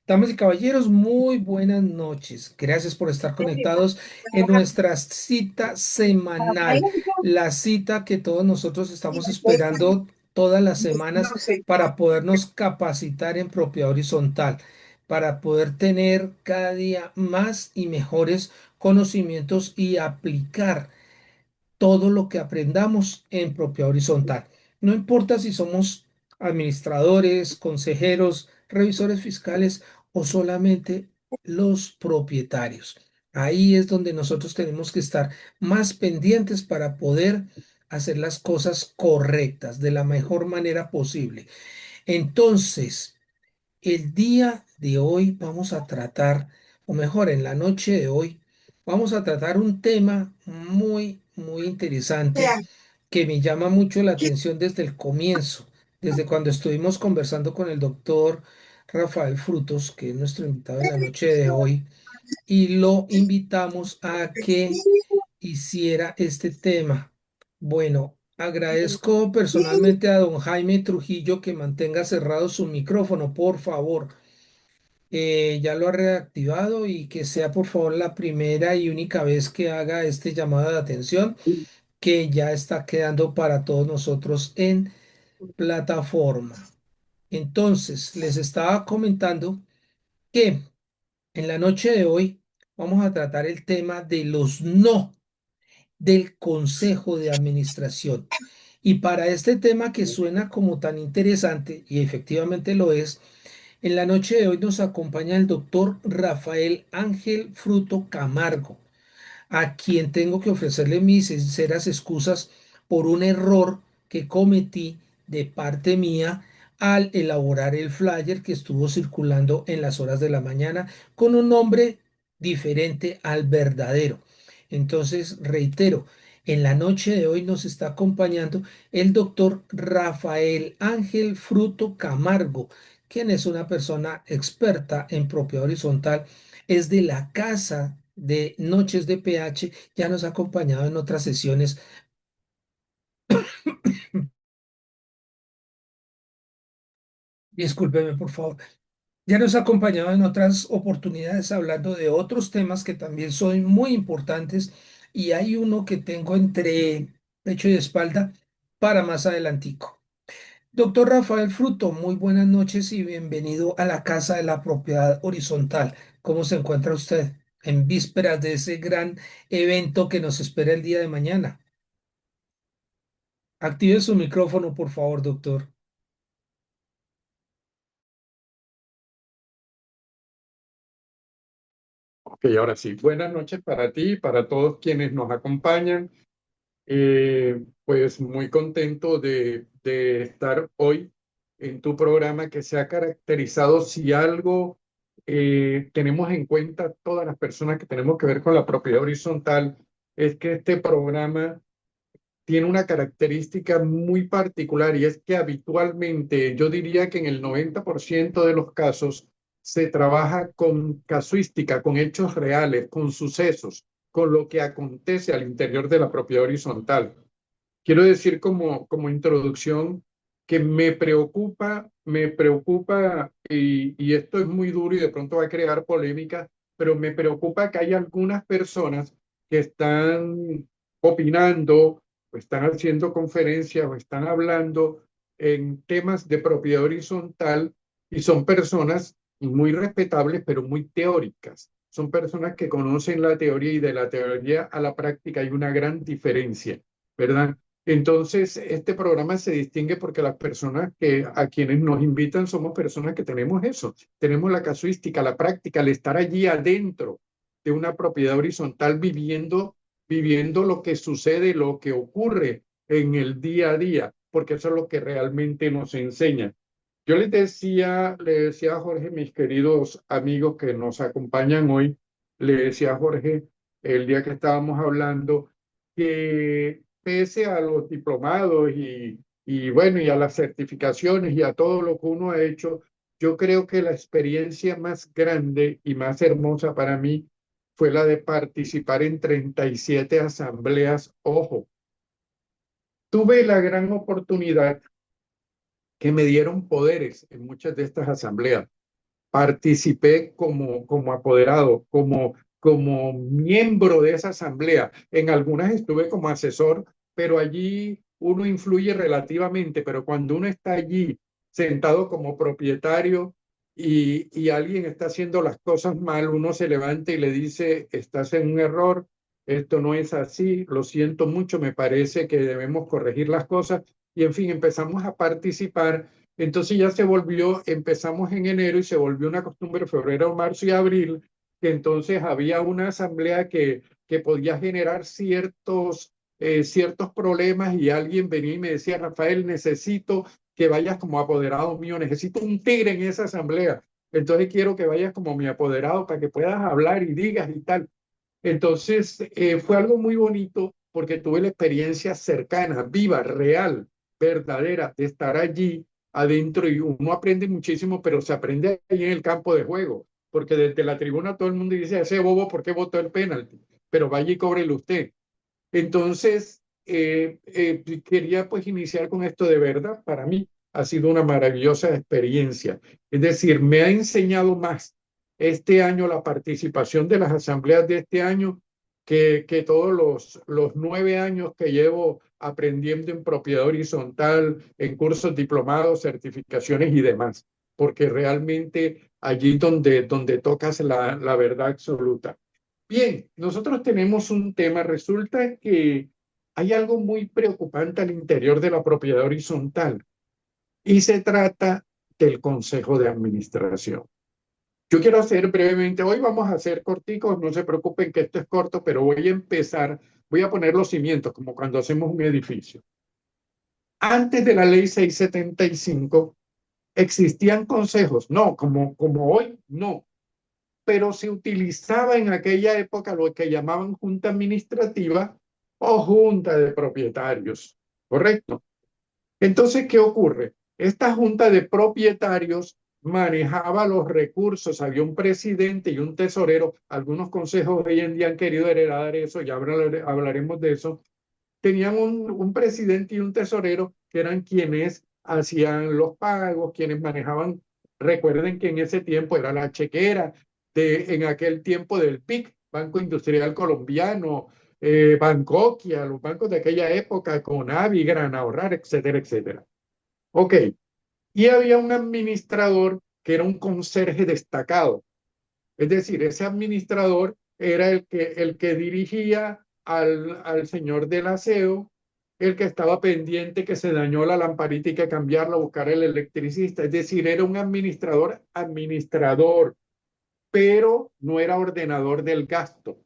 Damas y caballeros, muy buenas noches. Gracias por estar conectados en nuestra cita semanal, la cita que todos nosotros estamos esperando todas las semanas para podernos capacitar en propiedad horizontal, para poder tener cada día más y mejores conocimientos y aplicar todo lo que aprendamos en propiedad horizontal. No importa si somos administradores, consejeros, revisores fiscales o solamente los propietarios. Ahí es donde nosotros tenemos que estar más pendientes para poder hacer las cosas correctas de la mejor manera posible. Entonces, el día de hoy vamos a tratar, o mejor, en la noche de hoy, vamos a tratar un tema muy interesante que me llama mucho la atención desde el comienzo, desde cuando estuvimos conversando con el doctor Rafael Frutos, que es nuestro invitado en la noche de hoy, y lo invitamos a que hiciera este tema. Bueno, agradezco personalmente a don Jaime Trujillo que mantenga cerrado su micrófono, por favor. Ya lo ha reactivado y que sea por favor la primera y única vez que haga este llamado de atención que ya está quedando para todos nosotros en plataforma. Entonces, les estaba comentando que en la noche de hoy vamos a tratar el tema de los no del Consejo de Administración. Y para este tema que suena como tan interesante, y efectivamente lo es, en la noche de hoy nos acompaña el doctor Rafael Ángel Fruto Camargo, a quien tengo que ofrecerle mis sinceras excusas por un error que cometí de parte mía al elaborar el flyer que estuvo circulando en las horas de la mañana con un nombre diferente al verdadero. Entonces, reitero, en la noche de hoy nos está acompañando el doctor Rafael Ángel Fruto Camargo, quien es una persona experta en propiedad horizontal, es de la casa de Noches de PH, ya nos ha acompañado en otras sesiones. Discúlpeme, por favor. Ya nos ha acompañado en otras oportunidades hablando de otros temas que también son muy importantes y hay uno que tengo entre pecho y espalda para más adelantico. Doctor Rafael Fruto, muy buenas noches y bienvenido a la Casa de la Propiedad Horizontal. ¿Cómo se encuentra usted en vísperas de ese gran evento que nos espera el día de mañana? Active su micrófono, por favor, doctor. Ok, ahora sí. Buenas noches para ti y para todos quienes nos acompañan. Pues muy contento de estar hoy en tu programa que se ha caracterizado, si algo tenemos en cuenta todas las personas que tenemos que ver con la propiedad horizontal, es que este programa tiene una característica muy particular y es que habitualmente, yo diría que en el 90% de los casos, se trabaja con casuística, con hechos reales, con sucesos, con lo que acontece al interior de la propiedad horizontal. Quiero decir como introducción que me preocupa y esto es muy duro y de pronto va a crear polémica, pero me preocupa que hay algunas personas que están opinando o están haciendo conferencias o están hablando en temas de propiedad horizontal y son personas muy respetables, pero muy teóricas. Son personas que conocen la teoría y de la teoría a la práctica hay una gran diferencia, ¿verdad? Entonces, este programa se distingue porque las personas a quienes nos invitan somos personas que tenemos eso, tenemos la casuística, la práctica, el estar allí adentro de una propiedad horizontal viviendo lo que sucede, lo que ocurre en el día a día, porque eso es lo que realmente nos enseña. Yo le decía a Jorge, mis queridos amigos que nos acompañan hoy, le decía a Jorge el día que estábamos hablando, que pese a los diplomados y bueno, y a las certificaciones y a todo lo que uno ha hecho, yo creo que la experiencia más grande y más hermosa para mí fue la de participar en 37 asambleas. Ojo, tuve la gran oportunidad que me dieron poderes en muchas de estas asambleas. participé como apoderado, como miembro de esa asamblea. En algunas estuve como asesor, pero allí uno influye relativamente, pero cuando uno está allí sentado como propietario y alguien está haciendo las cosas mal, uno se levanta y le dice, estás en un error, esto no es así, lo siento mucho, me parece que debemos corregir las cosas. Y en fin, empezamos a participar. Entonces ya se volvió, empezamos en enero y se volvió una costumbre febrero, marzo y abril, que entonces había una asamblea que podía generar ciertos problemas y alguien venía y me decía, Rafael, necesito que vayas como apoderado mío, necesito un tigre en esa asamblea. Entonces quiero que vayas como mi apoderado para que puedas hablar y digas y tal. Entonces, fue algo muy bonito porque tuve la experiencia cercana, viva, real, verdadera, de estar allí adentro y uno aprende muchísimo, pero se aprende ahí en el campo de juego, porque desde la tribuna todo el mundo dice, ese bobo, ¿por qué votó el penalti? Pero vaya y cóbrelo usted. Entonces, quería pues iniciar con esto de verdad. Para mí ha sido una maravillosa experiencia. Es decir, me ha enseñado más este año la participación de las asambleas de este año que todos los 9 años que llevo aprendiendo en propiedad horizontal, en cursos diplomados, certificaciones y demás, porque realmente allí donde tocas la verdad absoluta. Bien, nosotros tenemos un tema. Resulta que hay algo muy preocupante al interior de la propiedad horizontal y se trata del consejo de administración. Yo quiero hacer brevemente, hoy vamos a hacer corticos, no se preocupen que esto es corto, pero voy a empezar, voy a poner los cimientos como cuando hacemos un edificio. Antes de la ley 675 existían consejos, no, como hoy, no, pero se utilizaba en aquella época lo que llamaban junta administrativa o junta de propietarios, ¿correcto? Entonces, ¿qué ocurre? Esta junta de propietarios manejaba los recursos, había un presidente y un tesorero. Algunos consejos hoy en día han querido heredar eso, ya hablaremos de eso. Tenían un presidente y un tesorero que eran quienes hacían los pagos, quienes manejaban. Recuerden que en ese tiempo era la chequera, en aquel tiempo del BIC, Banco Industrial Colombiano, Bancoquia, los bancos de aquella época, Conavi, Gran Ahorrar, etcétera, etcétera. Ok, y había un administrador que era un conserje destacado. Es decir, ese administrador era el que dirigía al señor del aseo, el que estaba pendiente que se dañó la lamparita y que cambiarla, buscar el electricista. Es decir, era un administrador, pero no era ordenador del gasto.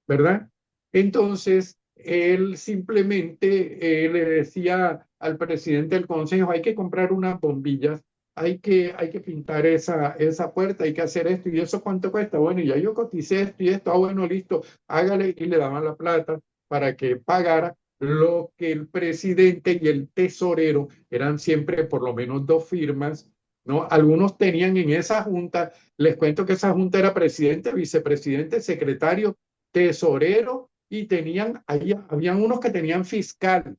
¿Verdad? Entonces, él simplemente le decía al presidente del consejo, hay que comprar unas bombillas, hay que pintar esa puerta, hay que hacer esto y eso cuánto cuesta. Bueno, y ya yo coticé esto y esto, bueno, listo, hágale y le daban la plata para que pagara lo que el presidente y el tesorero eran siempre por lo menos dos firmas, ¿no? Algunos tenían en esa junta, les cuento que esa junta era presidente, vicepresidente, secretario, tesorero y habían unos que tenían fiscal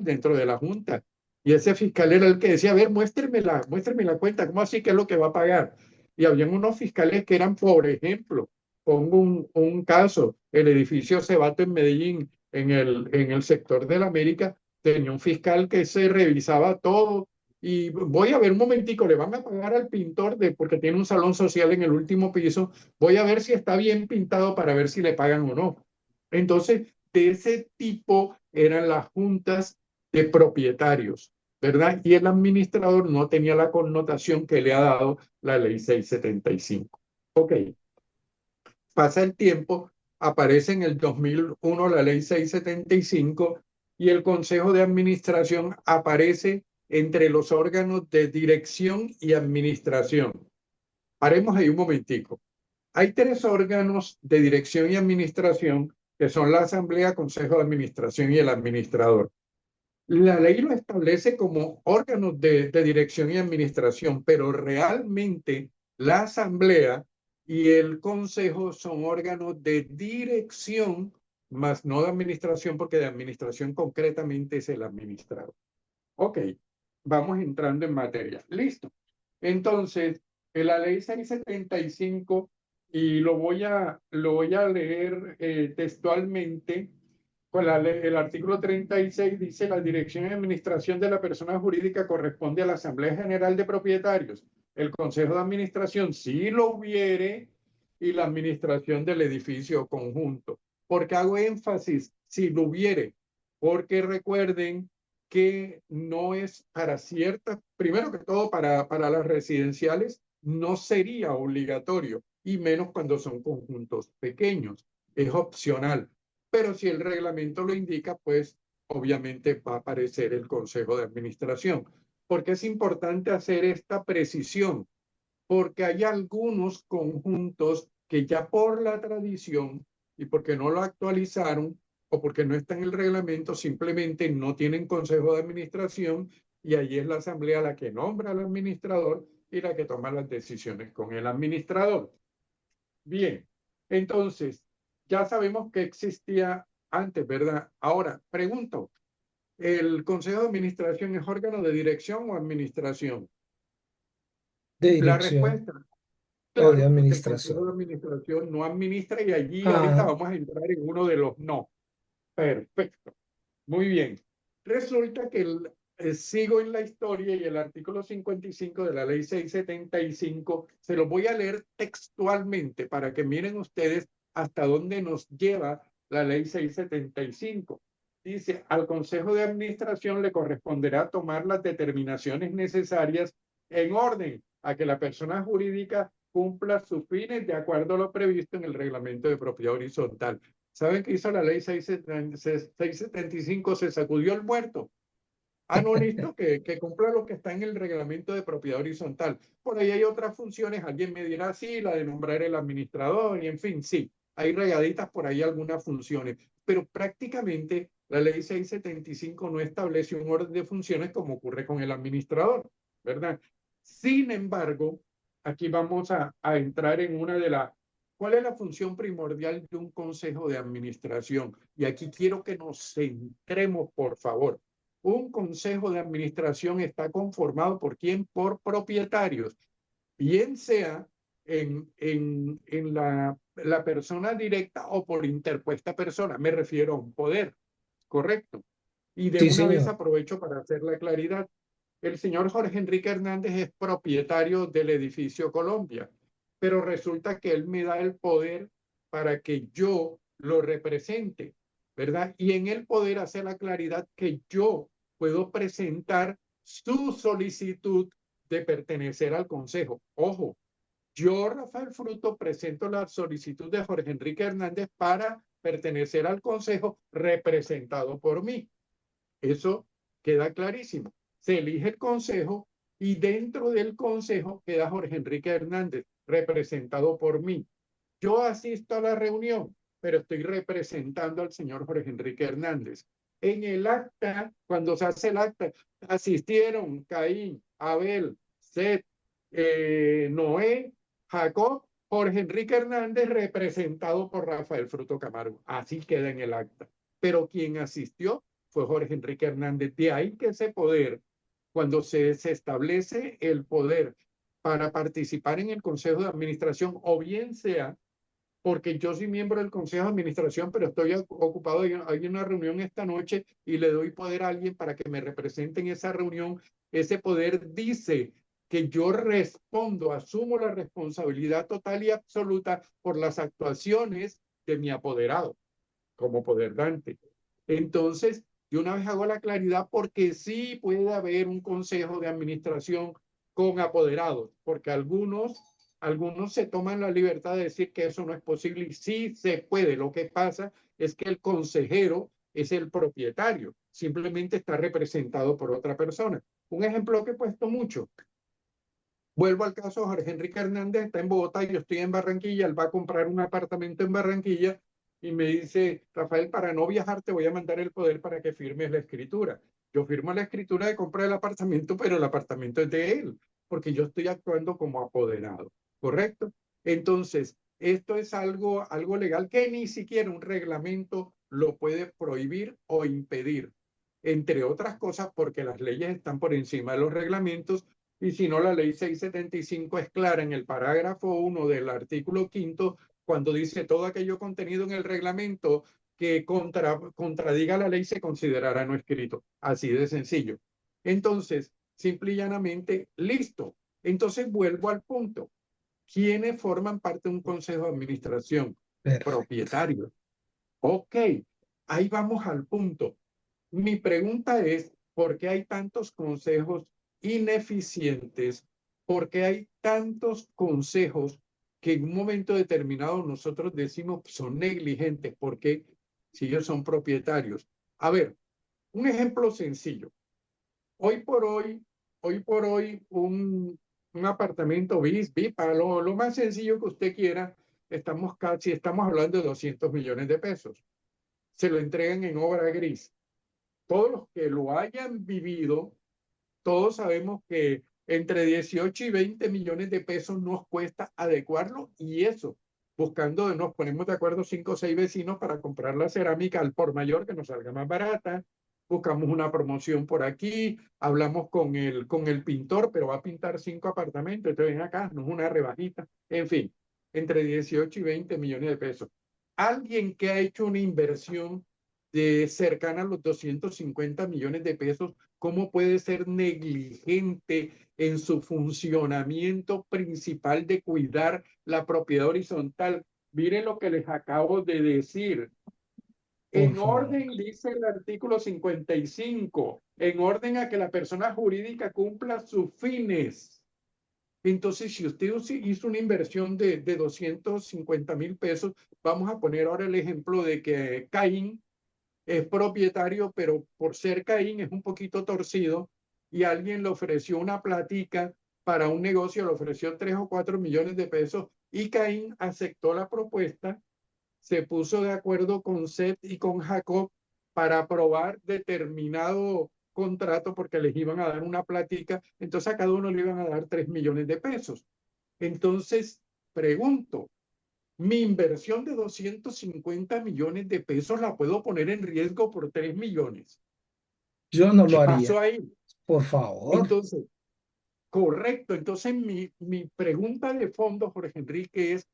dentro de la junta. Y ese fiscal era el que decía, a ver, muéstreme la cuenta, ¿cómo así que es lo que va a pagar? Y habían unos fiscales que eran, por ejemplo, pongo un caso, el edificio Cebato en Medellín, en el sector de la América, tenía un fiscal que se revisaba todo. Y voy a ver un momentico, le van a pagar al pintor porque tiene un salón social en el último piso, voy a ver si está bien pintado para ver si le pagan o no. Entonces, de ese tipo eran las juntas de propietarios, ¿verdad? Y el administrador no tenía la connotación que le ha dado la ley 675. Ok, pasa el tiempo, aparece en el 2001 la ley 675 y el Consejo de Administración aparece entre los órganos de dirección y administración. Paremos ahí un momentico. Hay tres órganos de dirección y administración que son la Asamblea, Consejo de Administración y el Administrador. La ley lo establece como órganos de dirección y administración, pero realmente la Asamblea y el Consejo son órganos de dirección, más no de administración, porque de administración concretamente es el administrador. Ok, vamos entrando en materia. Listo. Entonces, en la ley 675, y lo voy a leer textualmente, pues el artículo 36 dice: la dirección y administración de la persona jurídica corresponde a la Asamblea General de Propietarios, el Consejo de Administración, si lo hubiere, y la administración del edificio conjunto. Porque hago énfasis, si lo hubiere, porque recuerden que no es para ciertas, primero que todo para las residenciales, no sería obligatorio, y menos cuando son conjuntos pequeños, es opcional. Pero si el reglamento lo indica, pues obviamente va a aparecer el Consejo de Administración. ¿Por qué es importante hacer esta precisión? Porque hay algunos conjuntos que ya por la tradición y porque no lo actualizaron o porque no está en el reglamento, simplemente no tienen consejo de administración, y allí es la asamblea la que nombra al administrador y la que toma las decisiones con el administrador. Bien, entonces ya sabemos que existía antes, ¿verdad? Ahora, pregunto, ¿el consejo de administración es órgano de dirección o administración? De La dirección respuesta: o de claro, porque el Consejo de administración. Administración no administra, y allí ahorita Ah, vamos a entrar en uno de los no. Perfecto. Muy bien. Resulta que sigo en la historia, y el artículo 55 de la ley 675 se lo voy a leer textualmente para que miren ustedes hasta dónde nos lleva la ley 675. Dice: al Consejo de Administración le corresponderá tomar las determinaciones necesarias en orden a que la persona jurídica cumpla sus fines de acuerdo a lo previsto en el reglamento de propiedad horizontal. ¿Saben qué hizo la ley 675? Se sacudió el muerto. Ah, no, listo, que cumpla lo que está en el reglamento de propiedad horizontal. Por ahí hay otras funciones, alguien me dirá, sí, la de nombrar el administrador, y en fin, sí, hay regaditas por ahí algunas funciones, pero prácticamente la ley 675 no establece un orden de funciones como ocurre con el administrador, ¿verdad? Sin embargo, aquí vamos a entrar en una de las... ¿Cuál es la función primordial de un consejo de administración? Y aquí quiero que nos centremos, por favor. Un consejo de administración está conformado ¿por quién? Por propietarios, bien sea en la persona directa o por interpuesta persona. Me refiero a un poder, ¿correcto? Y de sí, una vez señor. aprovecho para hacer la claridad. El señor Jorge Enrique Hernández es propietario del edificio Colombia, pero resulta que él me da el poder para que yo lo represente, ¿verdad? Y en el poder hace la claridad que yo puedo presentar su solicitud de pertenecer al consejo. Ojo, yo, Rafael Fruto, presento la solicitud de Jorge Enrique Hernández para pertenecer al consejo representado por mí. Eso queda clarísimo. Se elige el consejo, y dentro del consejo queda Jorge Enrique Hernández, representado por mí. Yo asisto a la reunión, pero estoy representando al señor Jorge Enrique Hernández. En el acta, cuando se hace el acta, asistieron Caín, Abel, Set, Noé, Jacob, Jorge Enrique Hernández, representado por Rafael Fruto Camargo. Así queda en el acta. Pero quien asistió fue Jorge Enrique Hernández. De ahí que ese poder, cuando se establece el poder para participar en el Consejo de Administración, o bien sea porque yo soy miembro del Consejo de Administración, pero estoy ocupado, hay una reunión esta noche y le doy poder a alguien para que me represente en esa reunión. Ese poder dice que yo respondo, asumo la responsabilidad total y absoluta por las actuaciones de mi apoderado como poder dante. Entonces, de una vez hago la claridad, porque sí puede haber un consejo de administración con apoderados, porque algunos se toman la libertad de decir que eso no es posible, y sí se puede. Lo que pasa es que el consejero es el propietario, simplemente está representado por otra persona. Un ejemplo que he puesto mucho. Vuelvo al caso: Jorge Enrique Hernández está en Bogotá y yo estoy en Barranquilla. Él va a comprar un apartamento en Barranquilla y me dice: Rafael, para no viajar te voy a mandar el poder para que firmes la escritura. Yo firmo la escritura de compra del apartamento, pero el apartamento es de él, porque yo estoy actuando como apoderado, ¿correcto? Entonces, esto es algo legal que ni siquiera un reglamento lo puede prohibir o impedir, entre otras cosas porque las leyes están por encima de los reglamentos, y si no, la ley 675 es clara en el parágrafo 1 del artículo quinto, cuando dice todo aquello contenido en el reglamento que contradiga la ley se considerará no escrito. Así de sencillo. Entonces, simple y llanamente, listo. Entonces vuelvo al punto. ¿Quiénes forman parte de un consejo de administración? Perfecto. Propietarios. Ok, ahí vamos al punto. Mi pregunta es, ¿por qué hay tantos consejos ineficientes? ¿Por qué hay tantos consejos que en un momento determinado nosotros decimos son negligentes? Porque si ellos son propietarios. A ver, un ejemplo sencillo. Hoy por hoy, un apartamento bis, BIPA, lo más sencillo que usted quiera, estamos hablando de 200 millones de pesos. Se lo entregan en obra gris. Todos los que lo hayan vivido, todos sabemos que entre 18 y 20 millones de pesos nos cuesta adecuarlo y eso, nos ponemos de acuerdo 5 o 6 vecinos para comprar la cerámica al por mayor que nos salga más barata, buscamos una promoción por aquí, hablamos con el pintor, pero va a pintar 5 apartamentos, entonces ven acá, no es una rebajita, en fin, entre 18 y 20 millones de pesos. Alguien que ha hecho una inversión de cercana a los 250 millones de pesos, ¿cómo puede ser negligente en su funcionamiento principal de cuidar la propiedad horizontal? Miren lo que les acabo de decir. Por En favor. orden, dice el artículo 55, en orden a que la persona jurídica cumpla sus fines. Entonces, si usted hizo una inversión de 250.000 pesos, vamos a poner ahora el ejemplo de que Caín es propietario, pero por ser Caín es un poquito torcido y alguien le ofreció una platica para un negocio, le ofreció 3 o 4 millones de pesos y Caín aceptó la propuesta, se puso de acuerdo con Seth y con Jacob para aprobar determinado contrato porque les iban a dar una platica, entonces a cada uno le iban a dar 3 millones de pesos. Entonces, pregunto, mi inversión de 250 millones de pesos la puedo poner en riesgo por 3 millones. Yo no lo ¿Qué pasó haría. ahí? Por favor. Entonces, correcto. Entonces, mi pregunta de fondo, Jorge Enrique, es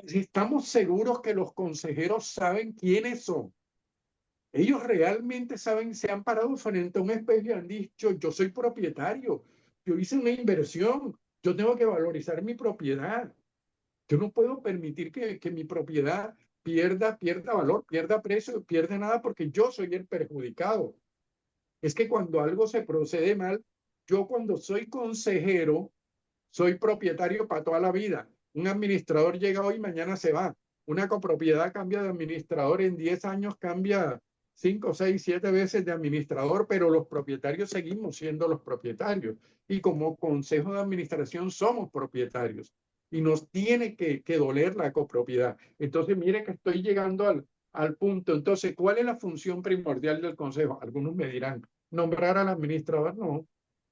si estamos seguros que los consejeros saben quiénes son. Ellos realmente saben, se han parado frente a un espejo y han dicho, yo soy propietario, yo hice una inversión, yo tengo que valorizar mi propiedad. Yo no puedo permitir que mi propiedad pierda valor, pierda precio, pierda nada porque yo soy el perjudicado. Es que cuando algo se procede mal, yo cuando soy consejero, soy propietario para toda la vida. Un administrador llega hoy, mañana se va. Una copropiedad cambia de administrador en 10 años, cambia 5, 6, 7 veces de administrador, pero los propietarios seguimos siendo los propietarios. Y como consejo de administración somos propietarios. Y nos tiene que doler la copropiedad. Entonces, mire que estoy llegando al punto. Entonces, ¿cuál es la función primordial del consejo? Algunos me dirán, nombrar al administrador. No,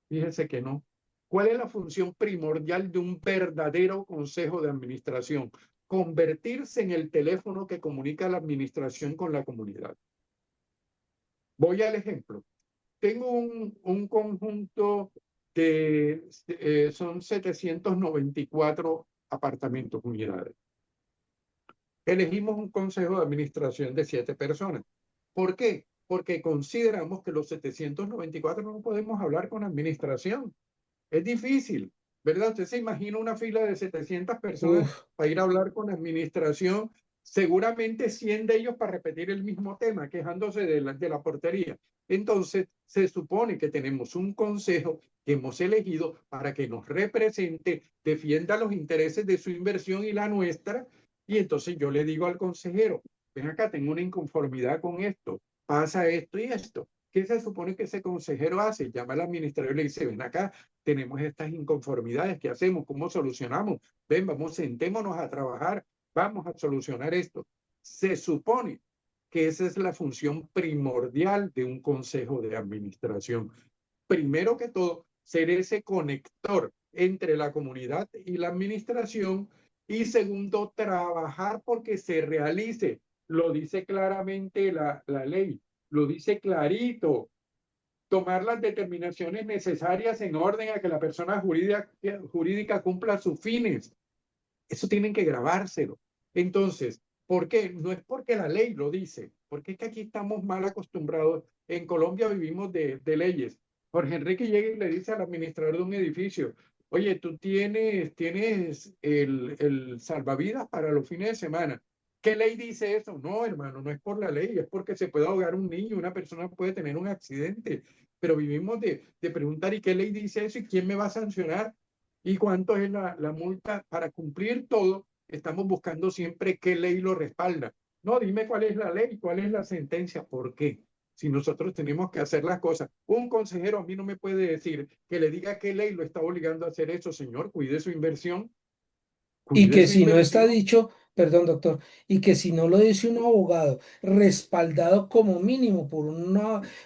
fíjense que no. ¿Cuál es la función primordial de un verdadero consejo de administración? Convertirse en el teléfono que comunica la administración con la comunidad. Voy al ejemplo. Tengo un conjunto de, son 794 apartamentos, unidades. Elegimos un consejo de administración de 7 personas. ¿Por qué? Porque consideramos que los 794 no podemos hablar con administración. Es difícil, ¿verdad? Usted se imagina una fila de 700 personas Uf, para ir a hablar con la administración, seguramente 100 de ellos para repetir el mismo tema, quejándose de la portería. Entonces, se supone que tenemos un consejo que hemos elegido para que nos represente, defienda los intereses de su inversión y la nuestra. Y entonces yo le digo al consejero, ven acá, tengo una inconformidad con esto, pasa esto y esto. ¿Qué se supone que ese consejero hace? Llama al administrador y le dice, ven acá, tenemos estas inconformidades, ¿qué hacemos? ¿Cómo solucionamos? Ven, vamos, sentémonos a trabajar, vamos a solucionar esto. Se supone que esa es la función primordial de un consejo de administración. Primero que todo, ser ese conector entre la comunidad y la administración. Y segundo, trabajar porque se realice. Lo dice claramente la ley, lo dice clarito. tomar las determinaciones necesarias en orden a que la persona jurídica cumpla sus fines. Eso tienen que grabárselo. Entonces, ¿por qué? No es porque la ley lo dice, porque es que aquí estamos mal acostumbrados. En Colombia vivimos de leyes. Jorge Enrique llega y le dice al administrador de un edificio, oye, tú tienes el salvavidas para los fines de semana. ¿Qué ley dice eso? No, hermano, no es por la ley, es porque se puede ahogar un niño, una persona puede tener un accidente. Pero vivimos de preguntar, ¿y qué ley dice eso? ¿Y quién me va a sancionar? ¿Y cuánto es la multa? Para cumplir todo, estamos buscando siempre qué ley lo respalda. No, dime cuál es la ley, cuál es la sentencia, ¿por qué? Si nosotros tenemos que hacer las cosas. Un consejero a mí no me puede decir que le diga qué ley lo está obligando a hacer eso, señor, cuide su inversión, Y cuide que su si no está inversión. dicho, perdón, doctor, y que si no lo dice un abogado respaldado como mínimo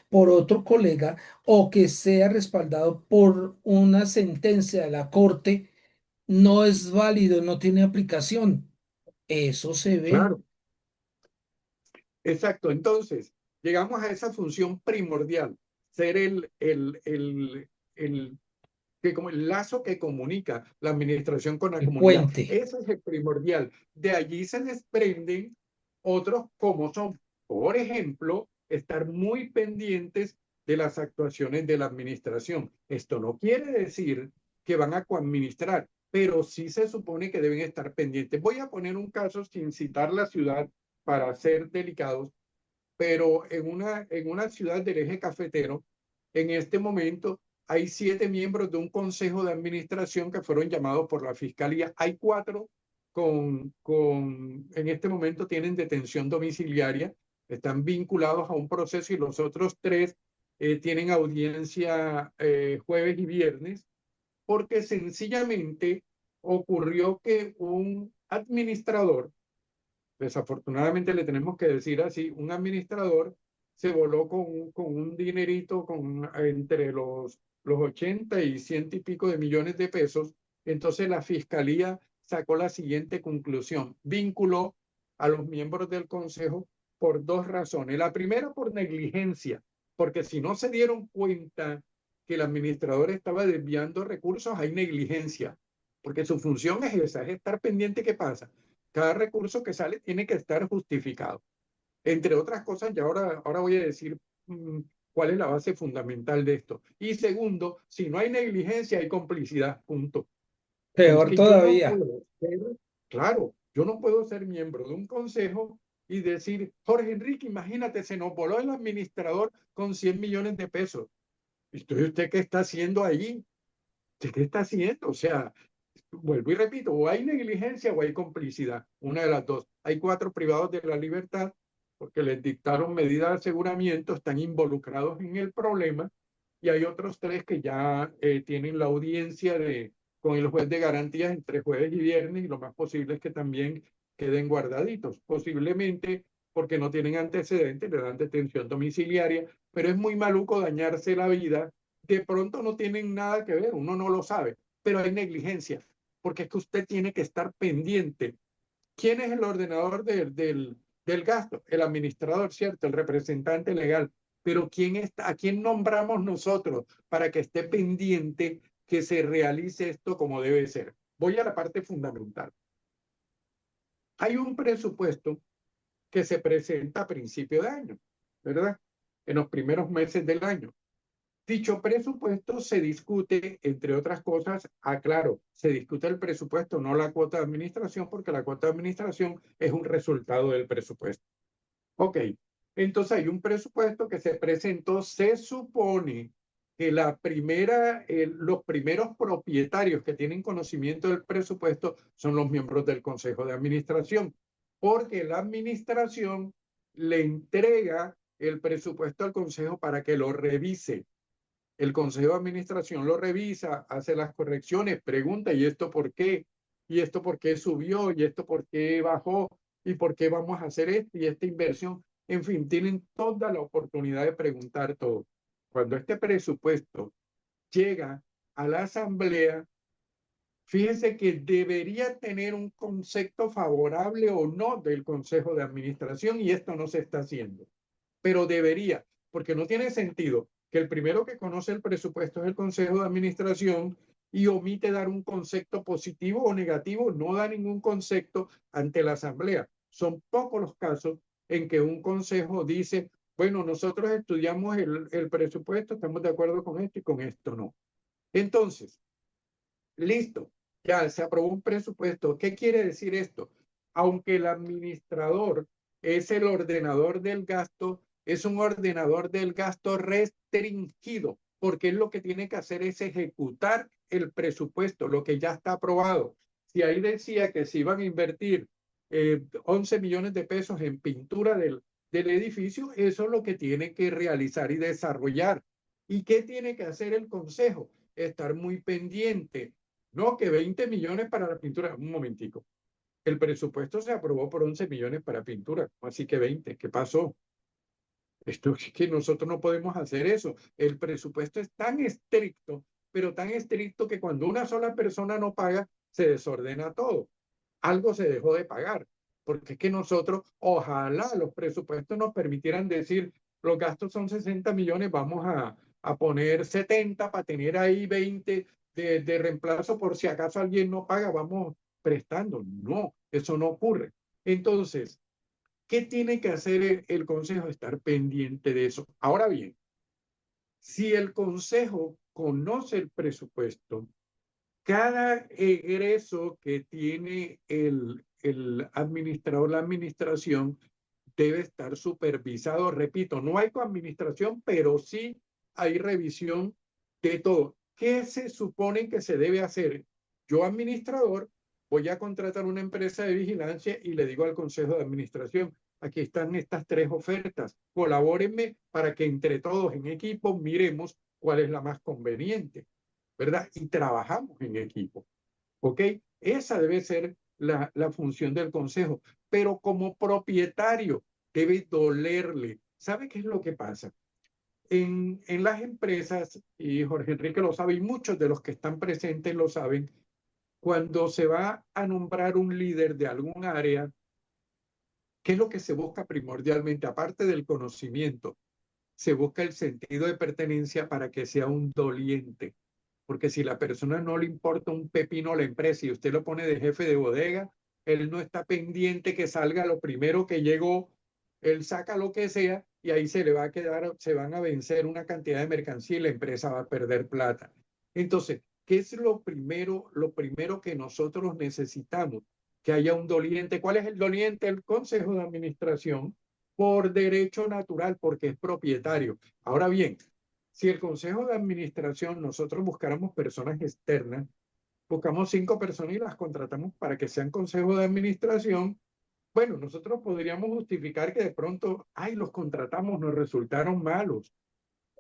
por otro colega o que sea respaldado por una sentencia de la corte, no es válido, no tiene aplicación. Eso se ve. Claro, exacto. Entonces, llegamos a esa función primordial, ser el que como el lazo que comunica la administración con la El comunidad. puente. Ese es el primordial. De allí se desprenden otros como son, por ejemplo, estar muy pendientes de las actuaciones de la administración. Esto no quiere decir que van a coadministrar, pero sí se supone que deben estar pendientes. Voy a poner un caso sin citar la ciudad para ser delicados, pero en una ciudad del eje cafetero, en este momento hay 7 miembros de un consejo de administración que fueron llamados por la fiscalía. Hay 4 en este momento tienen detención domiciliaria, están vinculados a un proceso y los otros 3 tienen audiencia jueves y viernes, porque sencillamente ocurrió que un administrador, desafortunadamente le tenemos que decir así, un administrador se voló con un dinerito entre los 80 y 100 y pico de millones de pesos. Entonces la fiscalía sacó la siguiente conclusión: vinculó a los miembros del consejo por 2 razones. La primera, por negligencia, porque si no se dieron cuenta que el administrador estaba desviando recursos, hay negligencia, porque su función es esa, es estar pendiente qué pasa. Cada recurso que sale tiene que estar justificado. Entre otras cosas, y ahora voy a decir cuál es la base fundamental de esto. Y segundo, si no hay negligencia, hay complicidad, punto. Pero es Peor que yo no todavía. puedo ser, claro, yo no puedo ser miembro de un consejo y decir, Jorge Enrique, imagínate, se nos voló el administrador con 100 millones de pesos. ¿Usted qué está haciendo ahí? ¿Usted qué está haciendo? O sea, vuelvo y repito, o hay negligencia o hay complicidad, una de las dos. Hay 4 privados de la libertad porque les dictaron medidas de aseguramiento, están involucrados en el problema, y hay otros 3 que ya tienen la audiencia con el juez de garantías entre jueves y viernes, y lo más posible es que también queden guardaditos, posiblemente porque no tienen antecedentes, le dan detención domiciliaria, pero es muy maluco dañarse la vida. De pronto no tienen nada que ver, uno no lo sabe, pero hay negligencia, porque es que usted tiene que estar pendiente. ¿Quién es el ordenador del gasto? El administrador, ¿cierto? El representante legal. Pero ¿a quién nombramos nosotros para que esté pendiente que se realice esto como debe ser? Voy a la parte fundamental. Hay un presupuesto que se presenta a principio de año, ¿verdad? En los primeros meses del año. Dicho presupuesto se discute, entre otras cosas, aclaro, se discute el presupuesto, no la cuota de administración, porque la cuota de administración es un resultado del presupuesto. Ok, entonces hay un presupuesto que se presentó, se supone que los primeros propietarios que tienen conocimiento del presupuesto son los miembros del Consejo de Administración, porque la administración le entrega el presupuesto al Consejo para que lo revise. El Consejo de Administración lo revisa, hace las correcciones, pregunta, ¿y esto por qué? ¿Y esto por qué subió? ¿Y esto por qué bajó? ¿Y por qué vamos a hacer esto y esta inversión? En fin, tienen toda la oportunidad de preguntar todo. Cuando este presupuesto llega a la Asamblea, fíjense que debería tener un concepto favorable o no del Consejo de Administración, y esto no se está haciendo, pero debería, porque no tiene sentido que el primero que conoce el presupuesto es el Consejo de Administración y omite dar un concepto positivo o negativo, no da ningún concepto ante la Asamblea. Son pocos los casos en que un consejo dice, bueno, nosotros estudiamos el presupuesto, estamos de acuerdo con esto y con esto no. Entonces, listo, ya se aprobó un presupuesto. ¿Qué quiere decir esto? Aunque el administrador es el ordenador del gasto, es un ordenador del gasto restringido, porque él lo que tiene que hacer es ejecutar el presupuesto, lo que ya está aprobado. Si ahí decía que se iban a invertir 11 millones de pesos en pintura del edificio, eso es lo que tiene que realizar y desarrollar. ¿Y qué tiene que hacer el consejo? Estar muy pendiente. No, que 20 millones para la pintura. Un momentico. El presupuesto se aprobó por 11 millones para pintura. Así que 20. ¿Qué pasó? Esto es que nosotros no podemos hacer eso. El presupuesto es tan estricto, pero tan estricto que cuando una sola persona no paga, se desordena todo. Algo se dejó de pagar. Porque es que nosotros, ojalá los presupuestos nos permitieran decir, los gastos son 60 millones, vamos a poner 70 para tener ahí 20 de reemplazo por si acaso alguien no paga, vamos prestando. No, eso no ocurre. Entonces, ¿qué tiene que hacer el consejo? Estar pendiente de eso. Ahora bien, si el consejo conoce el presupuesto, cada egreso que tiene el administrador, la administración, debe estar supervisado. Repito, no hay coadministración, pero sí hay revisión de todo. ¿Qué se supone que se debe hacer? Yo, administrador, voy a contratar una empresa de vigilancia y le digo al consejo de administración, aquí están estas tres ofertas, colabórenme para que entre todos en equipo miremos cuál es la más conveniente, ¿verdad? Y trabajamos en equipo, ¿ok? Esa debe ser la función del consejo, pero como propietario debe dolerle. ¿Sabe qué es lo que pasa? En las empresas, y Jorge Enrique lo sabe, y muchos de los que están presentes lo saben, cuando se va a nombrar un líder de algún área, ¿qué es lo que se busca primordialmente? Aparte del conocimiento, se busca el sentido de pertenencia para que sea un doliente. Porque si la persona no le importa un pepino a la empresa y usted lo pone de jefe de bodega, él no está pendiente que salga lo primero que llegó, él saca lo que sea y ahí se le va a quedar, se van a vencer una cantidad de mercancía y la empresa va a perder plata. Entonces, ¿qué es lo primero? Lo primero que nosotros necesitamos, que haya un doliente. ¿Cuál es el doliente? El consejo de administración por derecho natural, porque es propietario. Ahora bien, si el consejo de administración nosotros buscáramos personas externas, buscamos 5 personas y las contratamos para que sean consejo de administración, bueno, nosotros podríamos justificar que de pronto, ay, los contratamos, nos resultaron malos,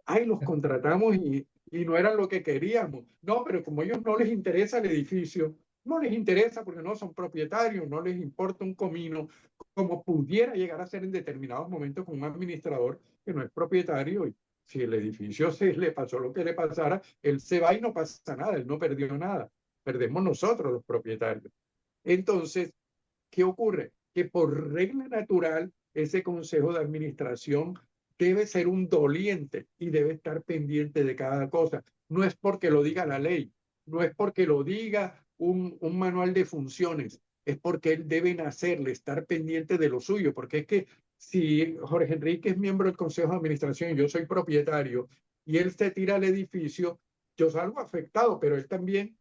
ay, los contratamos y no eran lo que queríamos. No, pero como a ellos no les interesa el edificio, no les interesa porque no son propietarios, no les importa un comino, como pudiera llegar a ser en determinados momentos con un administrador que no es propietario. Y si el edificio se le pasó lo que le pasara, él se va y no pasa nada, él no perdió nada. Perdemos nosotros los propietarios. Entonces, ¿qué ocurre? Que por regla natural, ese consejo de administración debe ser un doliente y debe estar pendiente de cada cosa. No es porque lo diga la ley, no es porque lo diga un manual de funciones, es porque él debe hacerle, estar pendiente de lo suyo, porque es que si Jorge Enrique es miembro del consejo de administración y yo soy propietario y él se tira al edificio, yo salgo afectado, pero él también,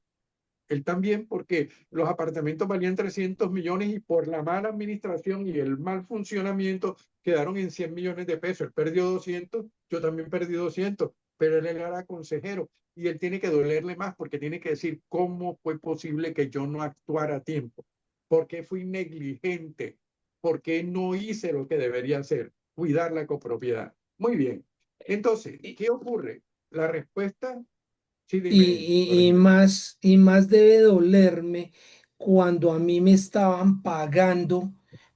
porque los apartamentos valían 300 millones y por la mala administración y el mal funcionamiento quedaron en 100 millones de pesos. Él perdió 200, yo también perdí 200, pero él era consejero y él tiene que dolerle más porque tiene que decir cómo fue posible que yo no actuara a tiempo, por qué fui negligente, por qué no hice lo que debería hacer, cuidar la copropiedad. Muy bien. Entonces, ¿qué ocurre? La respuesta, sí, dime, Y Jorge. más debe dolerme cuando a mí me estaban pagando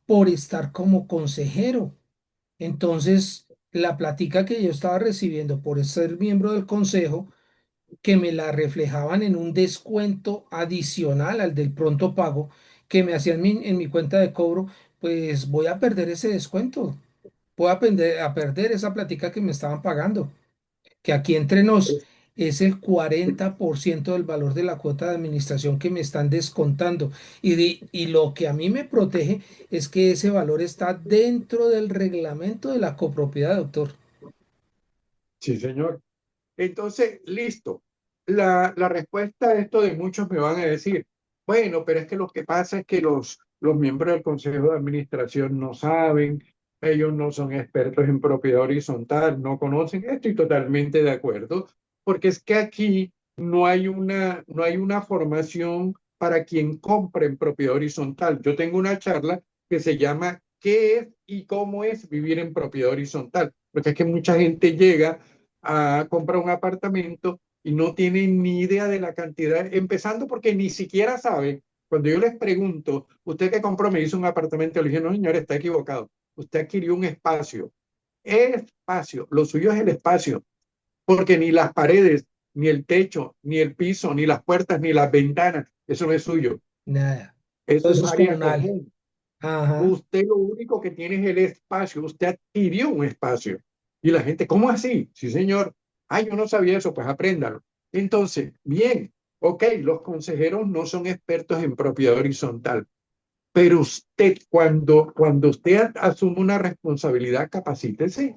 por estar como consejero. Entonces, la plática que yo estaba recibiendo por ser miembro del consejo, que me la reflejaban en un descuento adicional al del pronto pago que me hacían en mi cuenta de cobro, pues voy a perder ese descuento. Voy a perder esa plática que me estaban pagando. que aquí entre nos Es- es el 40% del valor de la cuota de administración que me están descontando. Y lo que a mí me protege es que ese valor está dentro del reglamento de la copropiedad, doctor. sí, señor. Entonces, listo. La respuesta a esto de muchos me van a decir, bueno, pero es que lo que pasa es que los miembros del Consejo de Administración no saben, ellos no son expertos en propiedad horizontal, no conocen. Estoy totalmente de acuerdo, porque es que aquí no hay una formación para quien compre en propiedad horizontal. Yo tengo una charla que se llama ¿Qué es y cómo es vivir en propiedad horizontal? Porque es que mucha gente llega a comprar un apartamento y no tienen ni idea de la cantidad, empezando porque ni siquiera saben. Cuando yo les pregunto, ¿usted qué compró? Me dice un apartamento, le dije, no, señor, está equivocado. Usted adquirió un espacio. Espacio, lo suyo es el espacio, porque ni las paredes, ni el techo, ni el piso, ni las puertas, ni las ventanas, eso no es suyo. Nada. Todo Eso es eso es área comunal. común. Ajá. Usted lo único que tiene es el espacio, usted adquirió un espacio. Y la gente, ¿cómo así? Sí, señor. Ay, yo no sabía eso, pues apréndalo. Entonces, bien, ok, los consejeros no son expertos en propiedad horizontal, pero usted, cuando usted asume una responsabilidad, capacítese,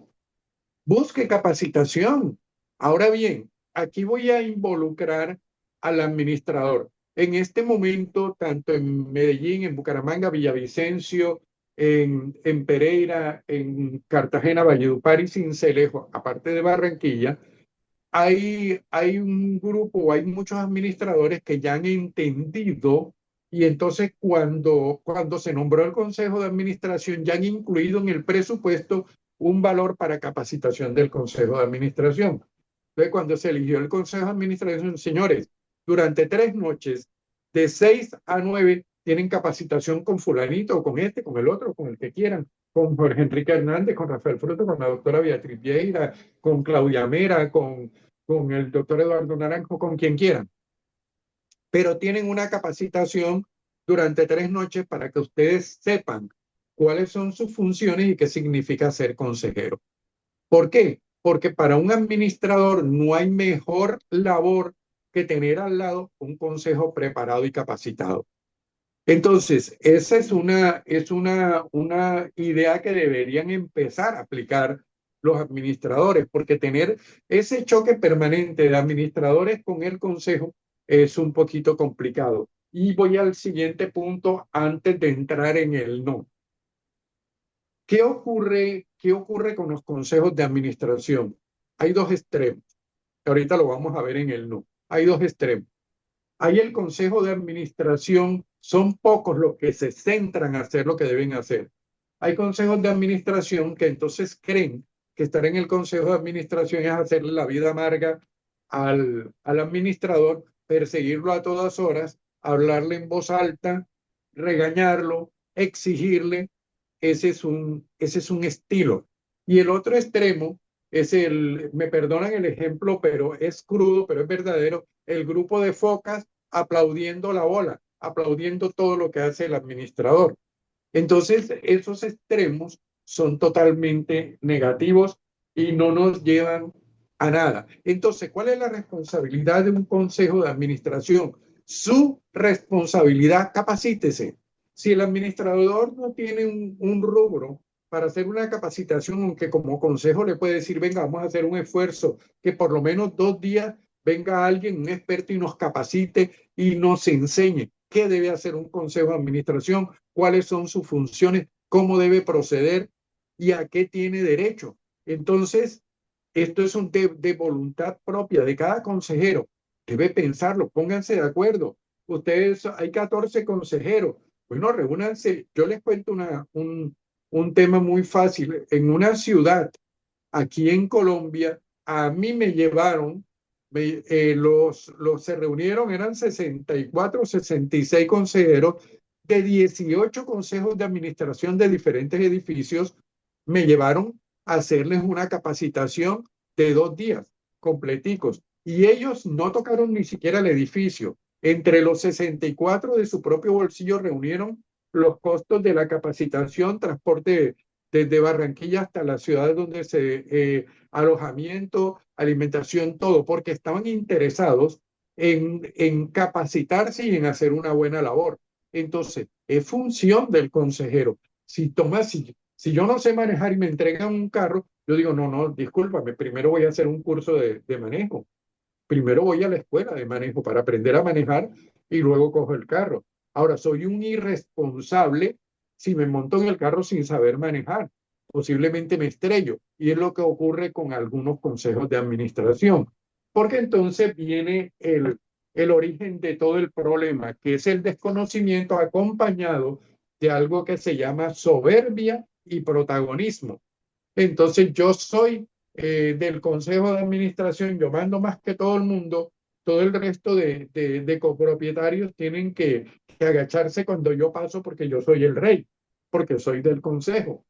busque capacitación. Ahora bien, aquí voy a involucrar al administrador. En este momento, tanto en Medellín, en Bucaramanga, Villavicencio, en Pereira, en Cartagena, Valledupar y Sincelejo, aparte de Barranquilla, hay un grupo, hay muchos administradores que ya han entendido y entonces cuando se nombró el Consejo de Administración ya han incluido en el presupuesto un valor para capacitación del Consejo de Administración. Entonces, cuando se eligió el Consejo de Administración, señores, durante 3 noches, de 6 a 9, tienen capacitación con fulanito, o con este, con el otro, con el que quieran, con Jorge Enrique Hernández, con Rafael Fruto, con la doctora Beatriz Vieira, con Claudia Mera, con el doctor Eduardo Naranjo, con quien quieran, pero tienen una capacitación durante 3 noches para que ustedes sepan cuáles son sus funciones y qué significa ser consejero. ¿Por qué? Porque para un administrador no hay mejor labor que tener al lado un consejo preparado y capacitado. Entonces, esa una idea que deberían empezar a aplicar los administradores, porque tener ese choque permanente de administradores con el consejo es un poquito complicado. Y voy al siguiente punto antes de entrar en el no. Qué ocurre con los consejos de administración? Hay dos extremos. Ahorita lo vamos a ver en el no. Hay dos extremos. Ahí el consejo de administración son pocos los que se centran a hacer lo que deben hacer. Hay consejos de administración que entonces creen que estar en el consejo de administración es hacerle la vida amarga al administrador, perseguirlo a todas horas, hablarle en voz alta, regañarlo, exigirle. Ese es un estilo. Y el otro extremo es me perdonan el ejemplo, pero es crudo, pero es verdadero, el grupo de focas aplaudiendo la bola, aplaudiendo todo lo que hace el administrador. Entonces, esos extremos son totalmente negativos y no nos llevan a nada. Entonces, ¿cuál es la responsabilidad de un consejo de administración? Su responsabilidad, capacítese. Si el administrador no tiene un rubro para hacer una capacitación, aunque como consejo le puede decir, venga, vamos a hacer un esfuerzo, que por lo menos 2 días venga alguien, un experto, y nos capacite y nos enseñe qué debe hacer un consejo de administración, cuáles son sus funciones, cómo debe proceder y a qué tiene derecho. Entonces, esto es de voluntad propia de cada consejero. Debe pensarlo, pónganse de acuerdo. Ustedes, hay 14 consejeros. Bueno, reúnanse. Yo les cuento un tema muy fácil. En una ciudad aquí en Colombia, a mí me llevaron, se reunieron, eran 64, 66 consejeros de 18 consejos de administración de diferentes edificios, me llevaron a hacerles una capacitación de 2 días completicos. Y ellos no tocaron ni siquiera el edificio. Entre los 64 de su propio bolsillo reunieron los costos de la capacitación, transporte desde Barranquilla hasta la ciudad donde alojamiento, alimentación, todo, porque estaban interesados en capacitarse y en hacer una buena labor. Entonces, es función del consejero. Si yo no sé manejar y me entregan un carro, yo digo, no, no, discúlpame, primero voy a hacer un curso de manejo. Primero voy a la escuela de manejo para aprender a manejar y luego cojo el carro. Ahora, soy un irresponsable si me monto en el carro sin saber manejar. Posiblemente me estrello. Y es lo que ocurre con algunos consejos de administración. Porque entonces viene el origen de todo el problema, que es el desconocimiento acompañado de algo que se llama soberbia y protagonismo. Entonces yo soy del consejo de administración, yo mando más que todo el mundo, todo el resto de copropietarios tienen que agacharse cuando yo paso porque yo soy el rey, porque soy del consejo,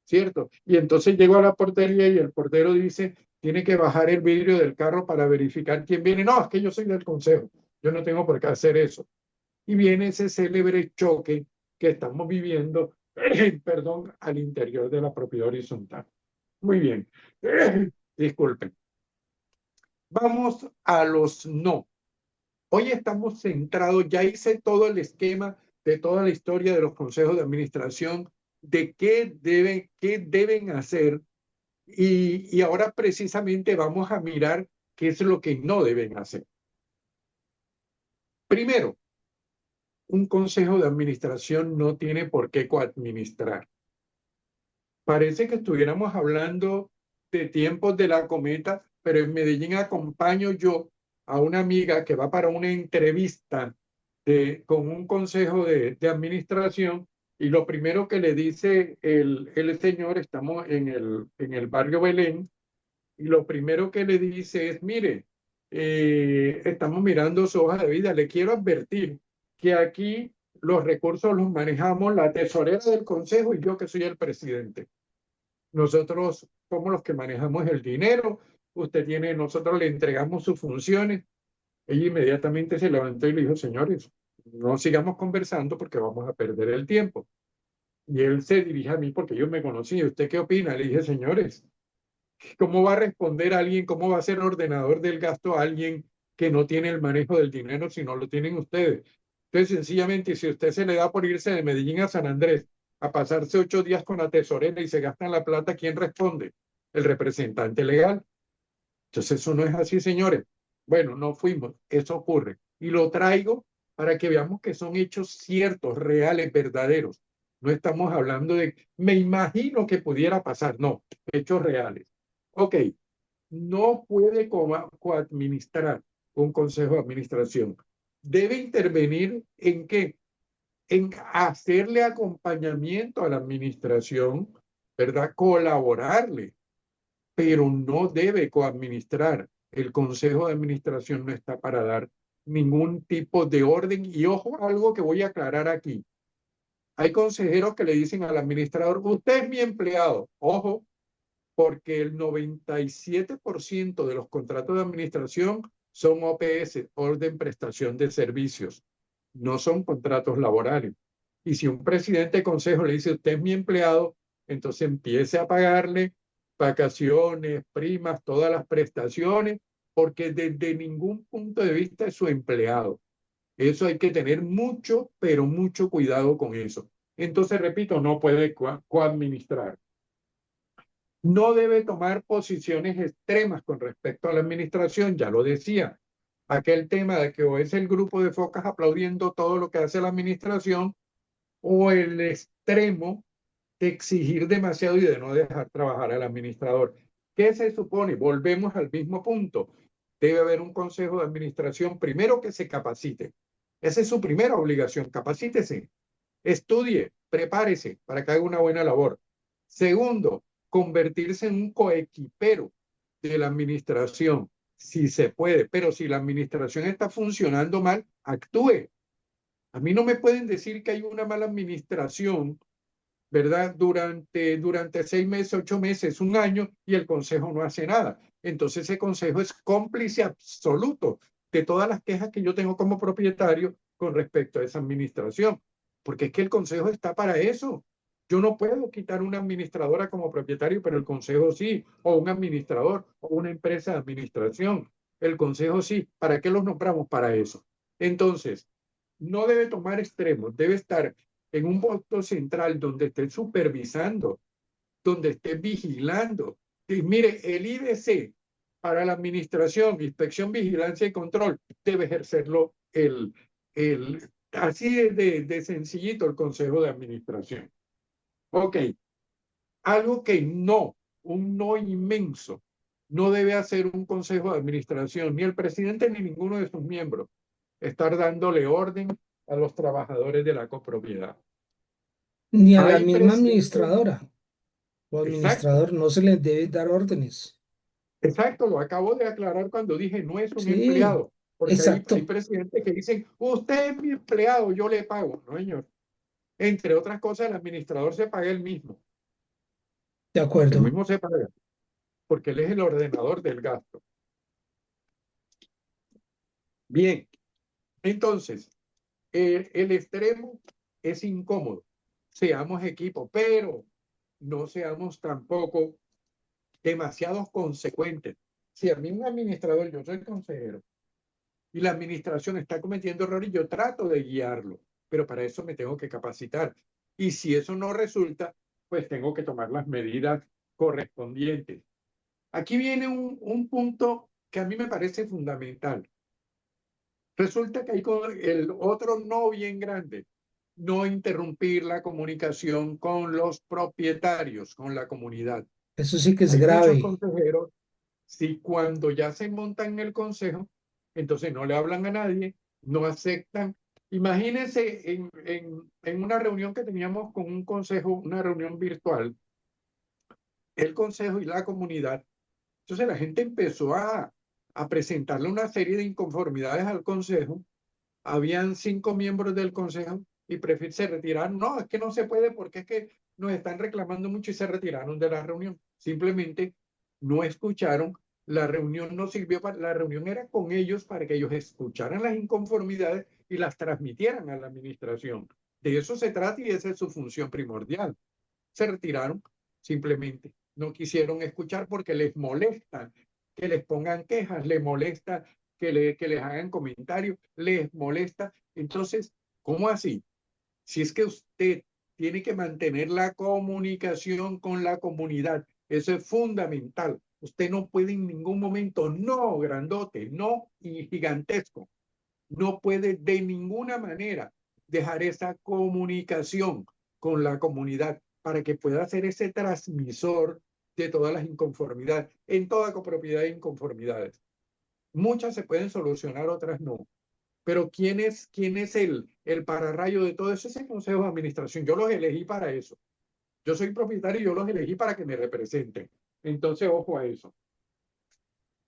¿cierto? Y entonces llego a la portería y el portero dice, tiene que bajar el vidrio del carro para verificar quién viene. No, es que yo soy del consejo, yo no tengo por qué hacer eso. Y viene ese célebre choque que estamos viviendo, perdón, al interior de la propiedad horizontal. Muy bien. Disculpen. Vamos a los no. Hoy estamos centrados, ya hice todo el esquema de toda la historia de los consejos de administración, de qué deben hacer y ahora precisamente vamos a mirar qué es lo que no deben hacer. Primero, un consejo de administración no tiene por qué coadministrar. Parece que estuviéramos hablando de tiempos de la cometa, pero en Medellín acompaño yo a una amiga que va para una entrevista con un consejo de administración y lo primero que le dice el señor, estamos en el barrio Belén, y lo primero que le dice es, mire, estamos mirando su hoja de vida, le quiero advertir que aquí los recursos los manejamos la tesorera del consejo y yo que soy el presidente. Nosotros somos los que manejamos el dinero, nosotros le entregamos sus funciones. Ella inmediatamente se levantó y le dijo, señores, no sigamos conversando porque vamos a perder el tiempo. Y él se dirige a mí porque yo me conocí. ¿Usted qué opina? Le dije, señores, ¿cómo va a responder a alguien? ¿Cómo va a ser ordenador del gasto a alguien que no tiene el manejo del dinero si no lo tienen ustedes? Entonces, sencillamente, si usted se le da por irse de Medellín a San Andrés a pasarse 8 días con la tesorera y se gastan la plata, ¿quién responde? El representante legal. Entonces, eso no es así, señores. Bueno, no fuimos, eso ocurre. Y lo traigo para que veamos que son hechos ciertos, reales, verdaderos. No estamos hablando de, me imagino que pudiera pasar, no, hechos reales. Ok, no puede coadministrar un consejo de administración. Debe intervenir en qué? En hacerle acompañamiento a la administración, ¿verdad? Colaborarle, pero no debe coadministrar. El consejo de administración no está para dar ningún tipo de orden. Y ojo, algo que voy a aclarar aquí. Hay consejeros que le dicen al administrador, usted es mi empleado. Ojo, porque el 97% de los contratos de administración son OPS, orden prestación de servicios, no son contratos laborales. Y si un presidente de consejo le dice, usted es mi empleado, entonces empiece a pagarle vacaciones, primas, todas las prestaciones, porque desde ningún punto de vista es su empleado. Eso hay que tener mucho, pero mucho cuidado con eso. Entonces, repito, no puede coadministrar. No debe tomar posiciones extremas con respecto a la administración, ya lo decía. Aquel tema de que o es el grupo de focas aplaudiendo todo lo que hace la administración o el extremo de exigir demasiado y de no dejar trabajar al administrador. ¿Qué se supone? Volvemos al mismo punto. Debe haber un consejo de administración primero que se capacite. Esa es su primera obligación, capacítese, estudie, prepárese para que haga una buena labor. Segundo, convertirse en un coequipero de la administración, si se puede, pero si la administración está funcionando mal, actúe. A mí no me pueden decir que hay una mala administración, ¿verdad? Durante 6 meses, 8 meses, un año, y el consejo no hace nada. Entonces ese consejo es cómplice absoluto de todas las quejas que yo tengo como propietario con respecto a esa administración, porque es que el consejo está para eso. Yo no puedo quitar una administradora como propietario, pero el consejo sí, o un administrador, o una empresa de administración. El consejo sí. ¿Para qué los nombramos? Para eso. Entonces, no debe tomar extremos, debe estar en un voto central donde esté supervisando, donde esté vigilando. Y mire, el IDC para la administración, inspección, vigilancia y control, debe ejercerlo así de sencillito el consejo de administración. Ok, algo que no, un no inmenso, no debe hacer un consejo de administración, ni el presidente ni ninguno de sus miembros, estar dándole orden a los trabajadores de la copropiedad. Ni a la Hay misma presidentes, administradora o exacto, administrador no se les debe dar órdenes. exacto, lo acabo de aclarar cuando dije no es un Sí, empleado, porque hay exacto, presidentes que dicen, usted es mi empleado, yo le pago. No, señor. Entre otras cosas, el administrador se paga él mismo. de Él acuerdo. mismo se paga, porque él es el ordenador del gasto. Bien, entonces, el extremo es incómodo. Seamos equipo, pero no seamos tampoco demasiados consecuentes. Si a mí un administrador, yo soy consejero, y la administración está cometiendo errores, yo trato de guiarlo, pero para eso me tengo que capacitar. Y si eso no resulta, pues tengo que tomar las medidas correspondientes. Aquí viene un punto que a mí me parece fundamental. Resulta que hay el otro no bien grande, no interrumpir la comunicación con los propietarios, con la comunidad. Eso sí que es Hay muchos grave. consejeros, si cuando ya se montan en el consejo, entonces no le hablan a nadie, no aceptan. Imagínense en una reunión que teníamos con un consejo, una reunión virtual, el consejo y la comunidad. Entonces la gente empezó a presentarle una serie de inconformidades al consejo. Habían 5 miembros del consejo y se retiraron. No, es que no se puede porque es que nos están reclamando mucho y se retiraron de la reunión. Simplemente no escucharon. La reunión no sirvió para, la reunión era con ellos para que ellos escucharan las inconformidades y las transmitieran a la administración. De eso se trata y esa es su función primordial. Se retiraron simplemente. No quisieron escuchar porque les molesta que les pongan quejas, les molesta que les hagan comentarios, les molesta. Entonces, ¿cómo así? Si es que usted tiene que mantener la comunicación con la comunidad, eso es fundamental. Usted no puede en ningún momento, no grandote, no y gigantesco, no puede de ninguna manera dejar esa comunicación con la comunidad para que pueda ser ese transmisor de todas las inconformidades. En toda copropiedad hay inconformidades. Muchas se pueden solucionar, otras no. Pero quién es el pararrayo de todo eso? Es el consejo de administración. Yo los elegí para eso. Yo soy propietario y yo los elegí para que me representen. Entonces, ojo a eso.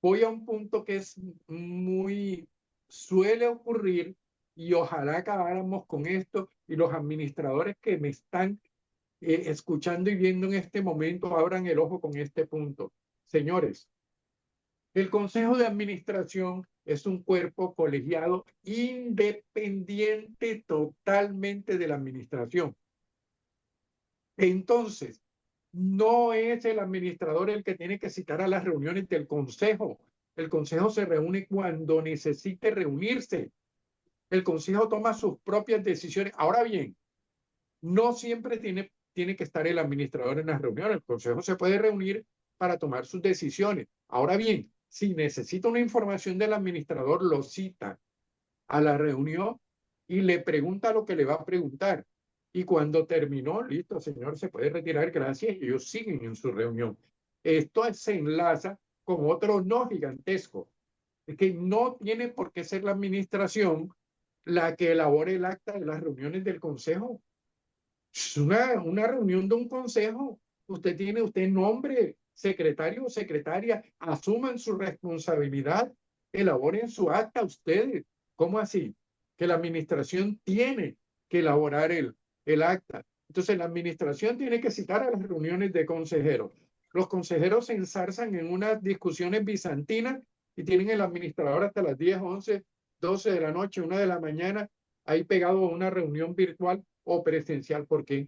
Voy a un punto que es muy, suele ocurrir y ojalá acabáramos con esto y los administradores que me están escuchando y viendo en este momento abran el ojo con este punto. Señores, el Consejo de Administración es un cuerpo colegiado independiente totalmente de la administración. Entonces, no es el administrador el que tiene que citar a las reuniones del consejo. El consejo se reúne cuando necesite reunirse. El consejo toma sus propias decisiones. Ahora bien, no siempre tiene que estar el administrador en las reuniones. El consejo se puede reunir para tomar sus decisiones. Ahora bien, si necesita una información del administrador, lo cita a la reunión y le pregunta lo que le va a preguntar. Y cuando terminó, listo, señor, se puede retirar, gracias, y ellos siguen en su reunión. Esto se enlaza con otro no gigantesco, es que no tiene por qué ser la administración la que elabore el acta de las reuniones del consejo. Es una reunión de un consejo. Usted nombre secretario o secretaria, asuman su responsabilidad, elaboren su acta ustedes. ¿Cómo así? Que la administración tiene que elaborar el acta. Entonces, la administración tiene que citar a las reuniones de consejeros. Los consejeros se ensarzan en unas discusiones bizantinas y tienen el administrador hasta las 10, 11, 12 de la noche, 1 de la mañana, ahí pegado a una reunión virtual o presencial. ¿Por qué?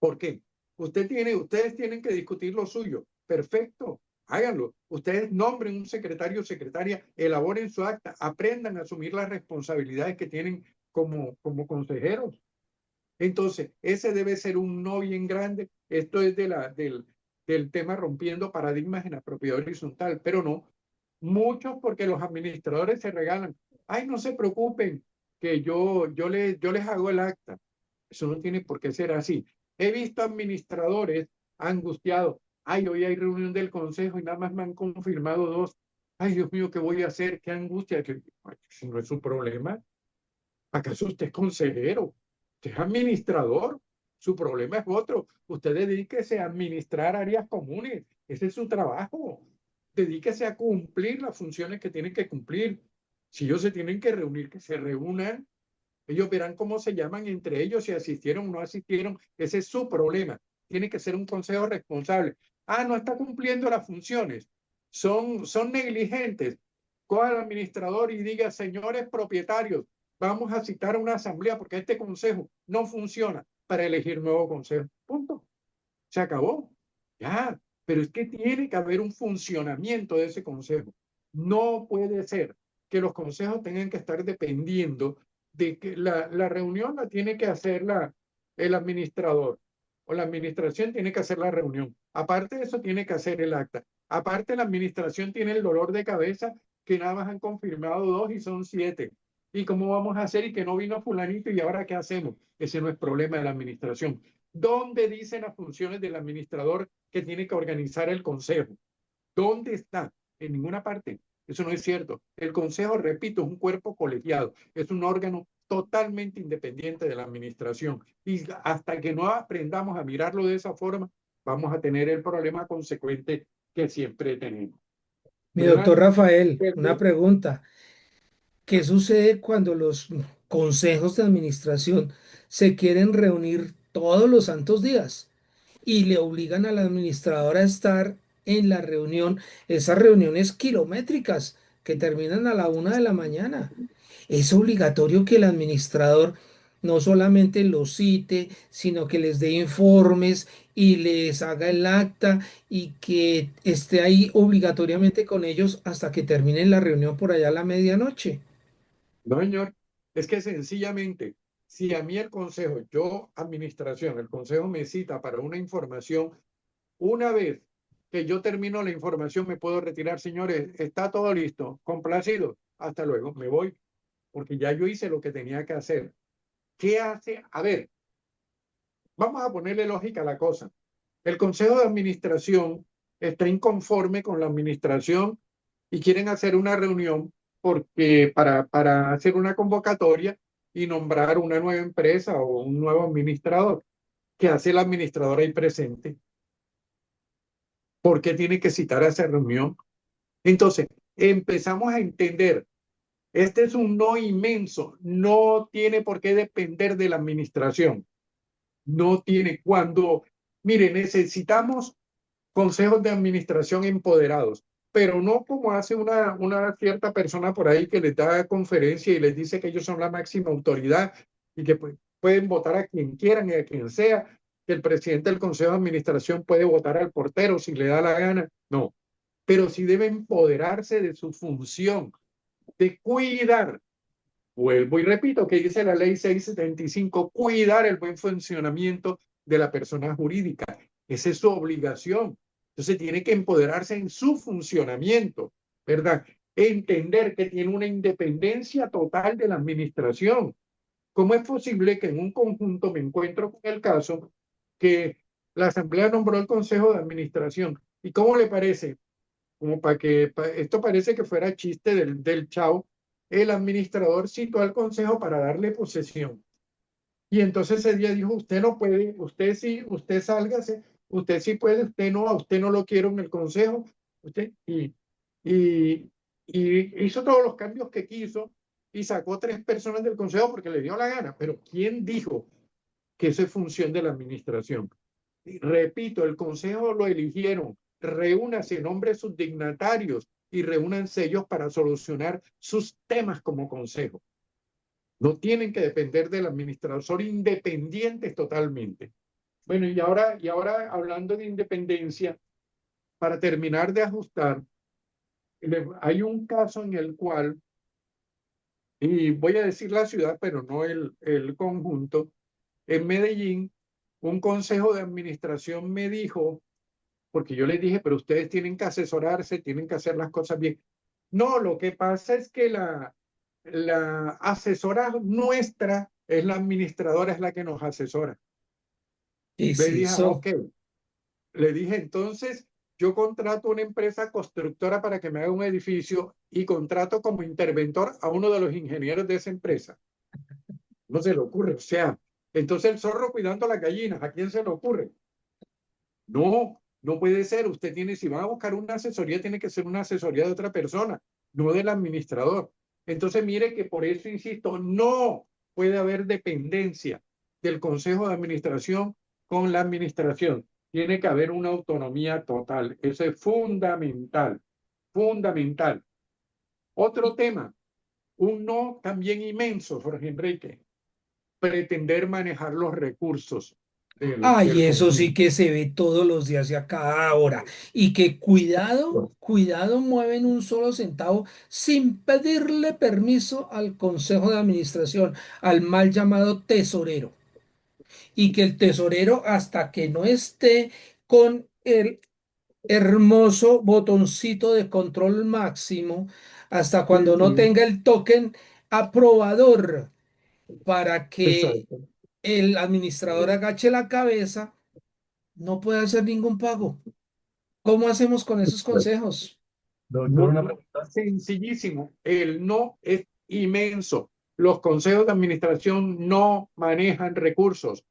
¿Por qué? Ustedes tienen que discutir lo suyo. Perfecto, háganlo. Ustedes nombren un secretario o secretaria, elaboren su acta, aprendan a asumir las responsabilidades que tienen como consejeros. Entonces, ese debe ser un no bien grande. Esto es del tema rompiendo paradigmas en la propiedad horizontal, pero no. Muchos porque los administradores se regalan. Ay, no se preocupen, que yo les hago el acta. Eso no tiene por qué ser así. He visto administradores angustiados. Ay, hoy hay reunión del consejo y nada más me han confirmado dos. Ay, Dios mío, ¿qué voy a hacer? ¿Qué angustia? Ay, si no es su problema. ¿Acaso usted es consejero? Usted es administrador. Su problema es otro. Usted dedíquese a administrar áreas comunes. Ese es su trabajo. Dedíquese a cumplir las funciones que tienen que cumplir. Si ellos se tienen que reunir, que se reúnan. Ellos verán cómo se llaman entre ellos, si asistieron o no asistieron. Ese es su problema. Tiene que ser un consejo responsable. Ah, no está cumpliendo las funciones. Son negligentes. Coja al administrador y diga, señores propietarios, vamos a citar a una asamblea porque este consejo no funciona para elegir nuevo consejo. Punto. Se acabó. Ya. Pero es que tiene que haber un funcionamiento de ese consejo. No puede ser que los consejos tengan que estar dependiendo de que la reunión la tiene que hacer el administrador o la administración tiene que hacer la reunión. Aparte de eso, tiene que hacer el acta. Aparte, la administración tiene el dolor de cabeza que nada más han confirmado dos y son siete. ¿Y cómo vamos a hacer? Y que no vino fulanito y ahora ¿qué hacemos? Ese no es problema de la administración. ¿Dónde dicen las funciones del administrador que tiene que organizar el consejo? ¿Dónde está? En ninguna parte. Eso no es cierto. El consejo, repito, es un cuerpo colegiado, es un órgano totalmente independiente de la administración. Y hasta que no aprendamos a mirarlo de esa forma, vamos a tener el problema consecuente que siempre tenemos. Mi doctor ¿Verdad? Rafael, una Perdón. pregunta. ¿Qué sucede cuando los consejos de administración se quieren reunir todos los santos días y le obligan al administrador a estar en la reunión, esas reuniones kilométricas que terminan a la 1 de la mañana? Es obligatorio que el administrador no solamente los cite, sino que les dé informes y les haga el acta y que esté ahí obligatoriamente con ellos hasta que terminen la reunión por allá a la medianoche. No, señor. Es que sencillamente, si a mí el consejo, yo administración, el consejo me cita para una información, una vez que yo termino la información me puedo retirar, señores, está todo listo, complacido, hasta luego, me voy, porque ya yo hice lo que tenía que hacer. ¿Qué hace? A ver, vamos a ponerle lógica a la cosa. El consejo de administración está inconforme con la administración y quieren hacer una reunión porque para hacer una convocatoria y nombrar una nueva empresa o un nuevo administrador. ¿Qué hace el administrador ahí presente? ¿Por qué tiene que citar a esa reunión? Entonces, empezamos a entender, este es un no inmenso, no tiene por qué depender de la administración, no tiene cuando, mire, necesitamos consejos de administración empoderados, pero no como hace una cierta persona por ahí que les da conferencia y les dice que ellos son la máxima autoridad y que pueden votar a quien quieran y a quien sea, que el presidente del consejo de administración puede votar al portero si le da la gana. No, pero sí debe empoderarse de su función de cuidar. Vuelvo y repito que dice la ley 675, cuidar el buen funcionamiento de la persona jurídica. Esa es su obligación. Entonces tiene que empoderarse en su funcionamiento, ¿verdad? Entender que tiene una independencia total de la administración. ¿Cómo es posible que en un conjunto me encuentro con el caso que la Asamblea nombró el Consejo de Administración? ¿Y cómo le parece? Como para que esto parece que fuera chiste del Chao, el administrador citó al consejo para darle posesión. Y entonces ese día dijo, usted no puede, usted sí, usted sálgase, usted sí puede, usted no, a usted no lo quiero en el consejo. Usted, y, y hizo todos los cambios que quiso y sacó tres personas del consejo porque le dio la gana. Pero ¿quién dijo que eso es función de la administración? Repito, el consejo lo eligieron. Reúnase, nombre sus dignatarios y reúnanse ellos para solucionar sus temas como consejo. No tienen que depender del administrador, son independientes totalmente. Bueno, y ahora hablando de independencia, para terminar de ajustar, hay un caso en el cual, y voy a decir la ciudad, pero no el conjunto, en Medellín, un consejo de administración me dijo, porque yo les dije, pero ustedes tienen que asesorarse, tienen que hacer las cosas bien. No, lo que pasa es que la asesora nuestra es la administradora, es la que nos asesora. ¿Qué es Le dije, "Ah, eso? ok". Le dije, entonces, yo contrato una empresa constructora para que me haga un edificio y contrato como interventor a uno de los ingenieros de esa empresa. No se le ocurre. O sea, entonces el zorro cuidando las gallinas, ¿a quién se le ocurre? No, no puede ser. Usted tiene, si va a buscar una asesoría, tiene que ser una asesoría de otra persona, no del administrador. Entonces, mire que por eso insisto, no puede haber dependencia del consejo de administración con la administración. Tiene que haber una autonomía total. Eso es fundamental, fundamental. Otro Y- tema, un no también inmenso, Jorge Enrique, pretender manejar los recursos del Ay, eso sí conjunto. que se ve todos los días y a cada hora. Y que cuidado, cuidado, mueven un solo centavo sin pedirle permiso al consejo de administración, al mal llamado tesorero. Y que el tesorero, hasta que no esté con el hermoso botoncito de control máximo, hasta Sí, cuando no sí, tenga el token aprobador para que exacto. el administrador agache la cabeza, no puede hacer ningún pago. ¿Cómo hacemos con esos consejos? Doctor, una pregunta. Sencillísimo. El no es inmenso. Los consejos de administración no manejan recursos.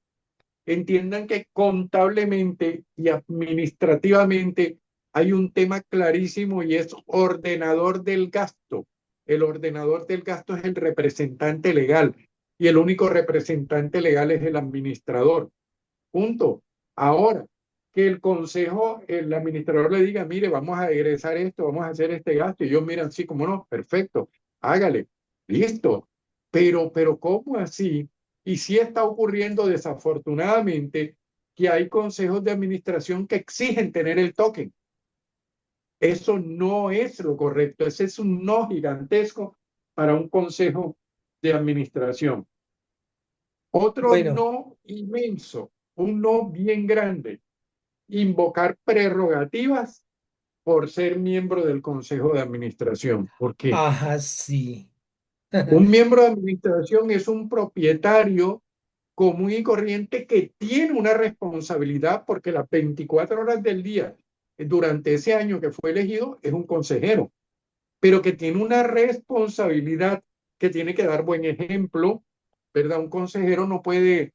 Entiendan que contablemente y administrativamente hay un tema clarísimo y es ordenador del gasto. El ordenador del gasto es el representante legal y el único representante legal es el administrador. Punto. Ahora, que el consejo, el administrador le diga, mire, vamos a egresar esto, vamos a hacer este gasto, y ellos miran, sí, como no, perfecto, hágale, listo. Pero, ¿cómo así? Y sí está ocurriendo desafortunadamente que hay consejos de administración que exigen tener el token. Eso no es lo correcto, ese es un no gigantesco para un consejo de administración. Otro Bueno, no inmenso, un no bien grande, invocar prerrogativas por ser miembro del Consejo de Administración. ¿Por qué? ajá, sí. Un miembro de administración es un propietario común y corriente que tiene una responsabilidad porque las 24 horas del día durante ese año que fue elegido es un consejero, pero que tiene una responsabilidad que tiene que dar buen ejemplo, ¿verdad? Un consejero no puede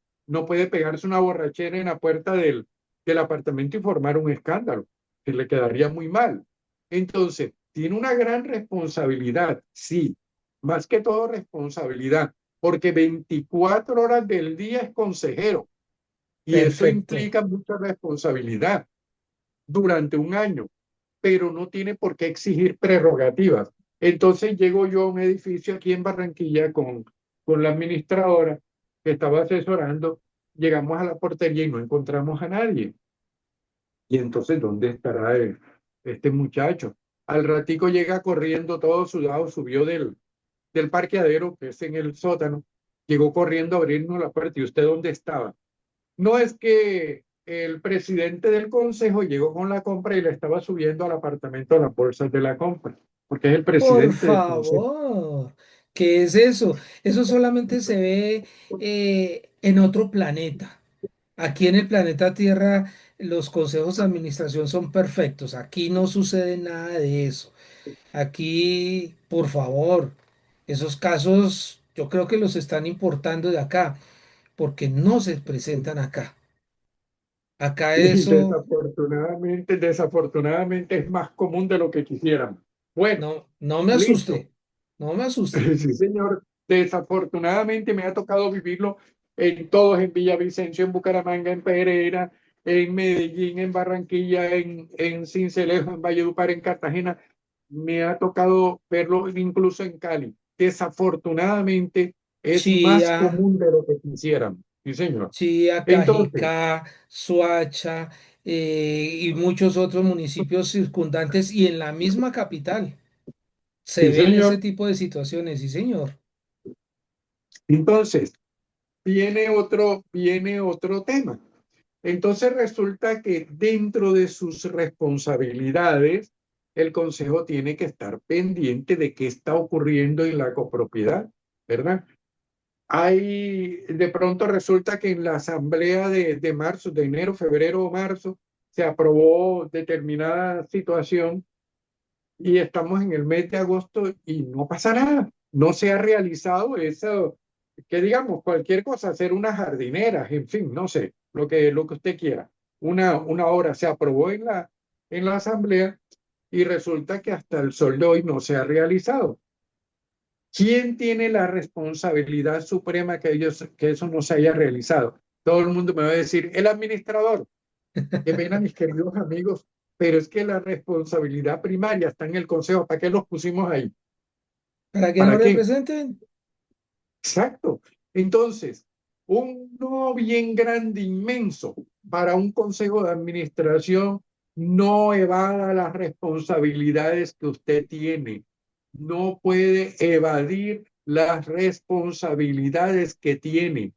pegarse una borrachera en la puerta del apartamento y formar un escándalo, que le quedaría muy mal. Entonces, tiene una gran responsabilidad, sí, más que todo responsabilidad, porque 24 horas del día es consejero y eso Perfecto, implica mucha responsabilidad durante un año, pero no tiene por qué exigir prerrogativas. Entonces llego yo a un edificio aquí en Barranquilla con la administradora que estaba asesorando, llegamos a la portería y no encontramos a nadie. Y entonces, ¿dónde estará este muchacho? Al ratico llega corriendo todo sudado, subió del parqueadero, que es en el sótano, llegó corriendo a abrirnos la puerta. ¿Y usted dónde estaba? No, es que el presidente del consejo llegó con la compra y le estaba subiendo al apartamento las bolsas de la compra, porque es el por presidente del consejo. favor. ¿Qué es eso? Eso solamente se ve en otro planeta. Aquí en el planeta Tierra, los consejos de administración son perfectos. Aquí no sucede nada de eso. Aquí, por favor, esos casos yo creo que los están importando de acá, porque no se presentan acá. Acá Y eso, desafortunadamente es más común de lo que quisieran. Bueno, no, no me listo. asuste, no me asuste. Sí, señor. Desafortunadamente me ha tocado vivirlo en todos, en Villavicencio, en Bucaramanga, en Pereira, en Medellín, en Barranquilla, en Sincelejo, en Valledupar, en Cartagena. Me ha tocado verlo incluso en Cali. Desafortunadamente es Sí, más común de lo que quisieran. Sí, señor. Chía, Entonces, Cajicá, Soacha y muchos otros municipios circundantes y en la misma capital se sí, ven ese señor. tipo de situaciones, sí, señor. Entonces, viene otro tema. Entonces resulta que dentro de sus responsabilidades, el Consejo tiene que estar pendiente de qué está ocurriendo en la copropiedad, ¿verdad? De pronto resulta que en la asamblea de marzo, de enero, febrero o marzo, se aprobó determinada situación y estamos en el mes de agosto y no pasa nada. No se ha realizado eso, que digamos, cualquier cosa, hacer unas jardineras, en fin, no sé, lo que usted quiera. Una obra se aprobó en la asamblea y resulta que hasta el sol de hoy no se ha realizado. ¿Quién tiene la responsabilidad suprema que eso no se haya realizado? Todo el mundo me va a decir, el administrador. Qué pena, mis queridos amigos, pero es que la responsabilidad primaria está en el Consejo. ¿Para qué los pusimos ahí? ¿Para que no ¿Para qué? representen? Exacto. Entonces, un no bien grande, inmenso, para un Consejo de Administración no evada las responsabilidades que usted tiene. No puede evadir las responsabilidades que tiene.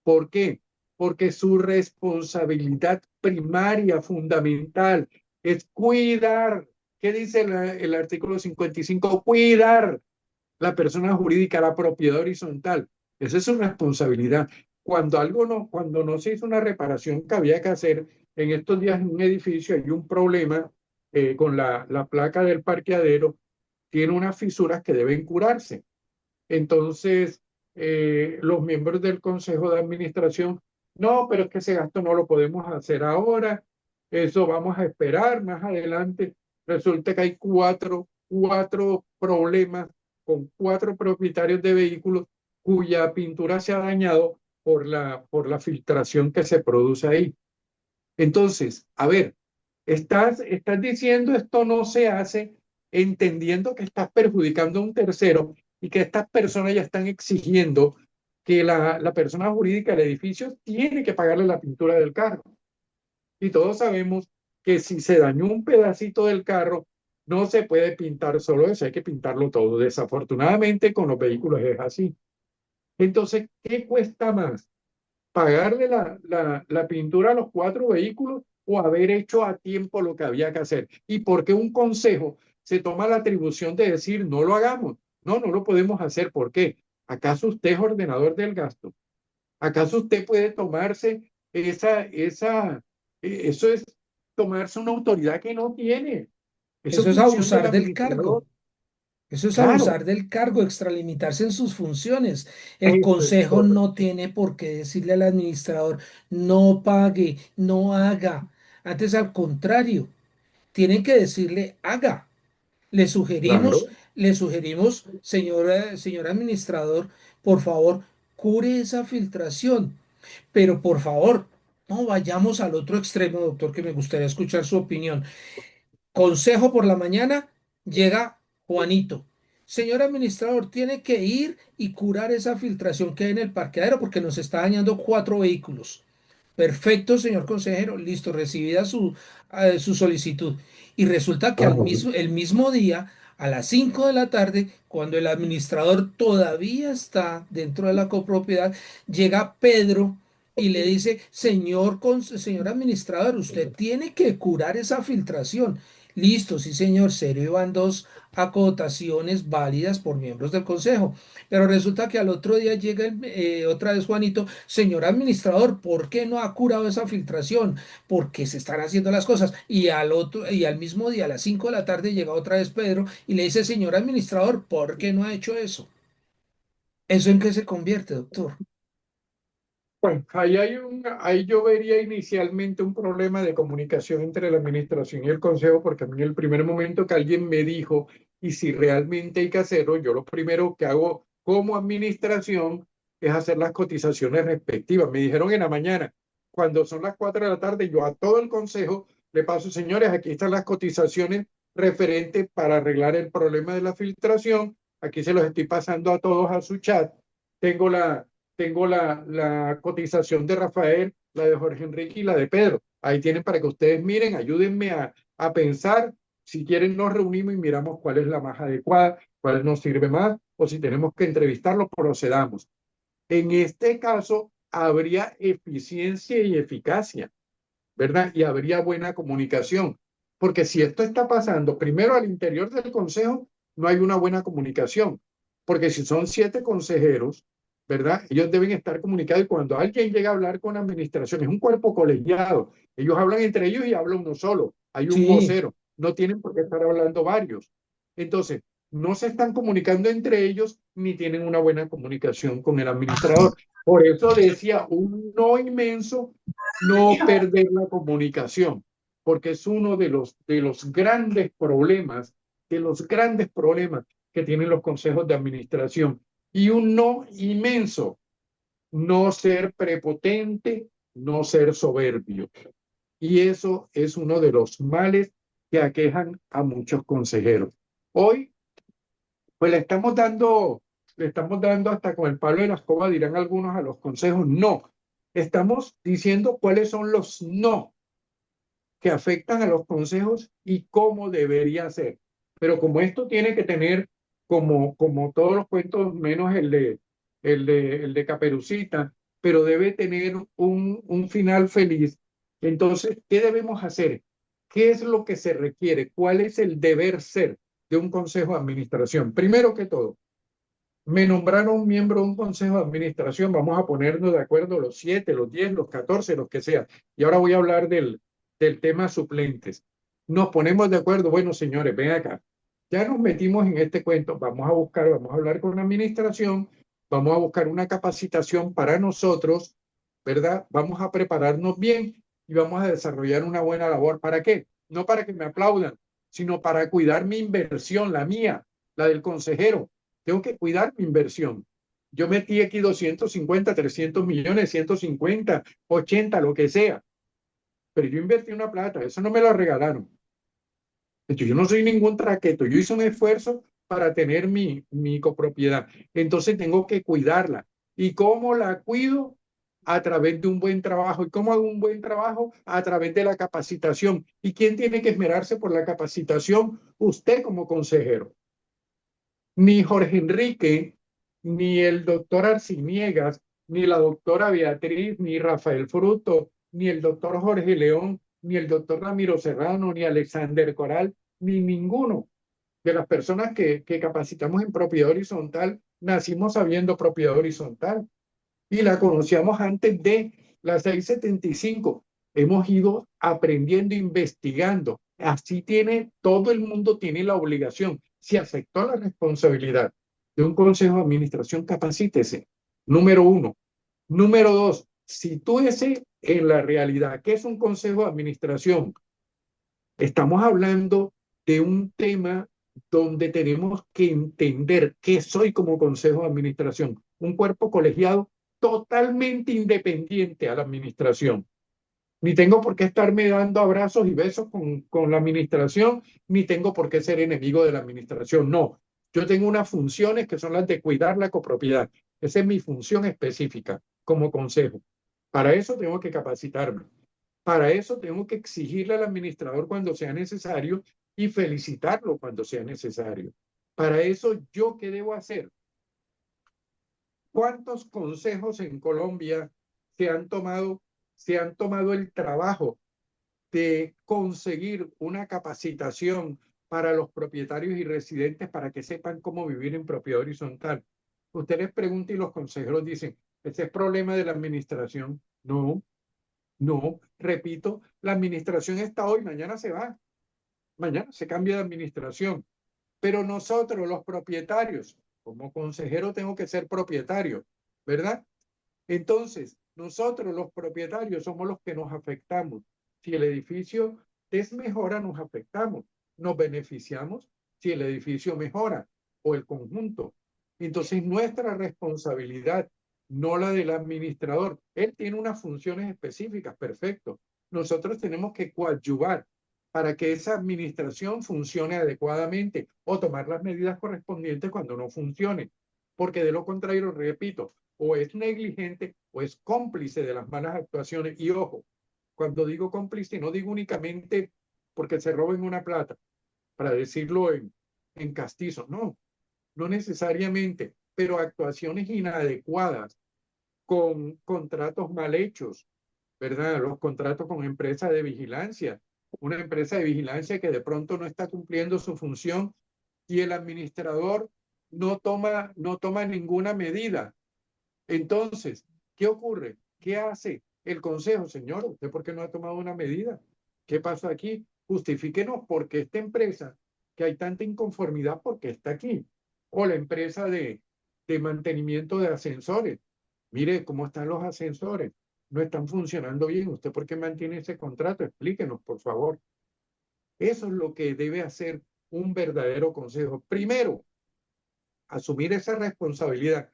¿Por qué? Porque su responsabilidad primaria, fundamental, es cuidar. ¿Qué dice el artículo 55? Cuidar la persona jurídica, la propiedad horizontal. Esa es su responsabilidad. Cuando no se hizo una reparación que había que hacer, en estos días en un edificio hay un problema con la placa del parqueadero, tiene unas fisuras que deben curarse. Entonces, los miembros del Consejo de Administración, no, pero es que ese gasto no lo podemos hacer ahora, eso vamos a esperar más adelante. Resulta que hay cuatro problemas con cuatro propietarios de vehículos cuya pintura se ha dañado por la filtración que se produce ahí. Entonces, a ver, estás diciendo esto no se hace entendiendo que estás perjudicando a un tercero y que estas personas ya están exigiendo que la persona jurídica del edificio tiene que pagarle la pintura del carro. Y todos sabemos que si se dañó un pedacito del carro, no se puede pintar solo eso, hay que pintarlo todo. Desafortunadamente con los vehículos es así. Entonces, ¿qué cuesta más? ¿Pagarle la pintura a los cuatro vehículos o haber hecho a tiempo lo que había que hacer? ¿Y por qué un consejo se toma la atribución de decir no lo hagamos? No, no lo podemos hacer. ¿Por qué? ¿Acaso usted es ordenador del gasto? ¿Acaso usted puede tomarse eso es tomarse una autoridad que no tiene? Eso es Eso es función del abusar del administrador. cargo. Eso es Claro, abusar del cargo, extralimitarse en sus funciones. El eso es consejo no correcto. tiene por qué decirle al administrador, no pague, no haga. Antes, al contrario, tienen que decirle, haga. Le sugerimos, Claro, le sugerimos, señor administrador, por favor, cure esa filtración. Pero por favor, no vayamos al otro extremo, doctor, que me gustaría escuchar su opinión. Consejo por la mañana, llega Juanito. Señor administrador, tiene que ir y curar esa filtración que hay en el parqueadero porque nos está dañando cuatro vehículos. Perfecto, señor consejero. Listo, recibida su solicitud. Y resulta que claro, el mismo día, a las 5 de la tarde, cuando el administrador todavía está dentro de la copropiedad, llega Pedro y le dice, señor administrador, usted tiene que curar esa filtración. Listo, sí, señor. Cero van dos acotaciones válidas por miembros del consejo. Pero resulta que al otro día llega otra vez Juanito, señor administrador, ¿por qué no ha curado esa filtración? Porque se están haciendo las cosas. Y al mismo día, a las 5 de la tarde, llega otra vez Pedro y le dice, señor administrador, ¿por qué no ha hecho eso? ¿Eso en qué se convierte, doctor? bueno, ahí yo vería inicialmente un problema de comunicación entre la administración y el consejo, porque a mí en el primer momento que alguien me dijo, y si realmente hay que hacerlo, yo lo primero que hago como administración es hacer las cotizaciones respectivas. Me dijeron en la mañana, cuando son las 4 de la tarde, yo a todo el consejo le paso, señores, aquí están las cotizaciones referentes para arreglar el problema de la filtración. Aquí se los estoy pasando a todos a su chat. Tengo tengo la cotización de Rafael, la de Jorge Enrique y la de Pedro. Ahí tienen para que ustedes miren, ayúdenme a pensar. Si quieren, nos reunimos y miramos cuál es la más adecuada, cuál nos sirve más, o si tenemos que entrevistarlo, procedamos. En este caso, habría eficiencia y eficacia, ¿verdad? Y habría buena comunicación. Porque si esto está pasando, primero al interior del consejo, no hay una buena comunicación. Porque si son 7 consejeros, ¿verdad? Ellos deben estar comunicados y cuando alguien llega a hablar con la administración, es un cuerpo colegiado. Ellos hablan entre ellos y habla uno solo. Hay un Sí, vocero. No tienen por qué estar hablando varios. Entonces, no se están comunicando entre ellos ni tienen una buena comunicación con el administrador. Por eso decía, un no inmenso, no perder la comunicación, porque es uno de los grandes problemas que tienen los consejos de administración. Y un no inmenso, no ser prepotente, no ser soberbio. Y eso es uno de los males que aquejan a muchos consejeros. Hoy, pues le estamos dando hasta con el palo de la escoba, dirán algunos, a los consejos. No, estamos diciendo cuáles son los no que afectan a los consejos y cómo debería ser. Pero como esto tiene que tener, como todos los cuentos, menos el de Caperucita, pero debe tener un final feliz. Entonces, ¿qué debemos hacer? ¿Qué es lo que se requiere? ¿Cuál es el deber ser de un consejo de administración? Primero que todo, me nombraron un miembro de un consejo de administración, vamos a ponernos de acuerdo los 7, los 10, los 14, los que sea. Y ahora voy a hablar del tema suplentes. Nos ponemos de acuerdo, bueno, señores, ven acá. Ya nos metimos en este cuento, vamos a hablar con la administración, vamos a buscar una capacitación para nosotros, ¿verdad? Vamos a prepararnos bien y vamos a desarrollar una buena labor. ¿Para qué? No para que me aplaudan, sino para cuidar mi inversión, la mía, la del consejero. Tengo que cuidar mi inversión. Yo metí aquí 250, 300 millones, 150, 80, lo que sea. Pero yo invertí una plata, eso no me lo regalaron. Entonces, yo no soy ningún traqueto, yo hice un esfuerzo para tener mi copropiedad. Entonces tengo que cuidarla. ¿Y cómo la cuido? A través de un buen trabajo. ¿Y cómo hago un buen trabajo? A través de la capacitación. ¿Y quién tiene que esmerarse por la capacitación? Usted como consejero. Ni Jorge Enrique, ni el doctor Arciniegas, ni la doctora Beatriz, ni Rafael Fruto, ni el doctor Jorge León, ni el doctor Ramiro Serrano, ni Alexander Coral, ni ninguno de las personas que capacitamos en propiedad horizontal, nacimos sabiendo propiedad horizontal y la conocíamos antes de las 675. Hemos ido aprendiendo, investigando. Así tiene, todo el mundo tiene la obligación. Si aceptó la responsabilidad de un consejo de administración, capacítese. Número uno. Número dos, sitúese en la realidad. ¿Qué es un consejo de administración? Estamos hablando de un tema donde tenemos que entender qué soy como consejo de administración, un cuerpo colegiado totalmente independiente a la administración. Ni tengo por qué estarme dando abrazos y besos con la administración, ni tengo por qué ser enemigo de la administración. No, yo tengo unas funciones que son las de cuidar la copropiedad. Esa es mi función específica como consejo. Para eso tengo que capacitarme. Para eso tengo que exigirle al administrador cuando sea necesario y felicitarlo cuando sea necesario. Para eso, ¿yo qué debo hacer? ¿Cuántos consejos en Colombia se han tomado, se han tomado el trabajo de conseguir una capacitación para los propietarios y residentes para que sepan cómo vivir en propiedad horizontal? Usted les pregunta y los consejeros dicen, ese es problema de la administración. No, no, repito, la administración está hoy, mañana se va, mañana se cambia de administración, pero nosotros los propietarios, como consejero tengo que ser propietario, ¿verdad? Entonces, nosotros los propietarios somos los que nos afectamos. Si el edificio desmejora, nos afectamos, nos beneficiamos si el edificio mejora o el conjunto. Entonces, nuestra responsabilidad, no la del administrador. Él tiene unas funciones específicas, perfecto. Nosotros tenemos que coadyuvar para que esa administración funcione adecuadamente o tomar las medidas correspondientes cuando no funcione. porque de lo contrario, repito, o es negligente o es cómplice de las malas actuaciones. Y ojo, cuando digo cómplice, no digo únicamente porque se roben una plata, para decirlo en castizo, no, no necesariamente, pero actuaciones inadecuadas, con contratos mal hechos, ¿verdad? Los contratos con empresas de vigilancia, una empresa de vigilancia que de pronto no está cumpliendo su función y el administrador no toma ninguna medida. Entonces, ¿qué ocurre? ¿Qué hace el consejo? Señor, ¿usted por qué no ha tomado una medida? ¿Qué pasó aquí? Justifíquenos porque esta empresa, que hay tanta inconformidad, porque está aquí. O la empresa de mantenimiento de ascensores. Mire cómo están los ascensores. No están funcionando bien. ¿Usted por qué mantiene ese contrato? Explíquenos, por favor. Eso es lo que debe hacer un verdadero consejo. Primero, asumir esa responsabilidad.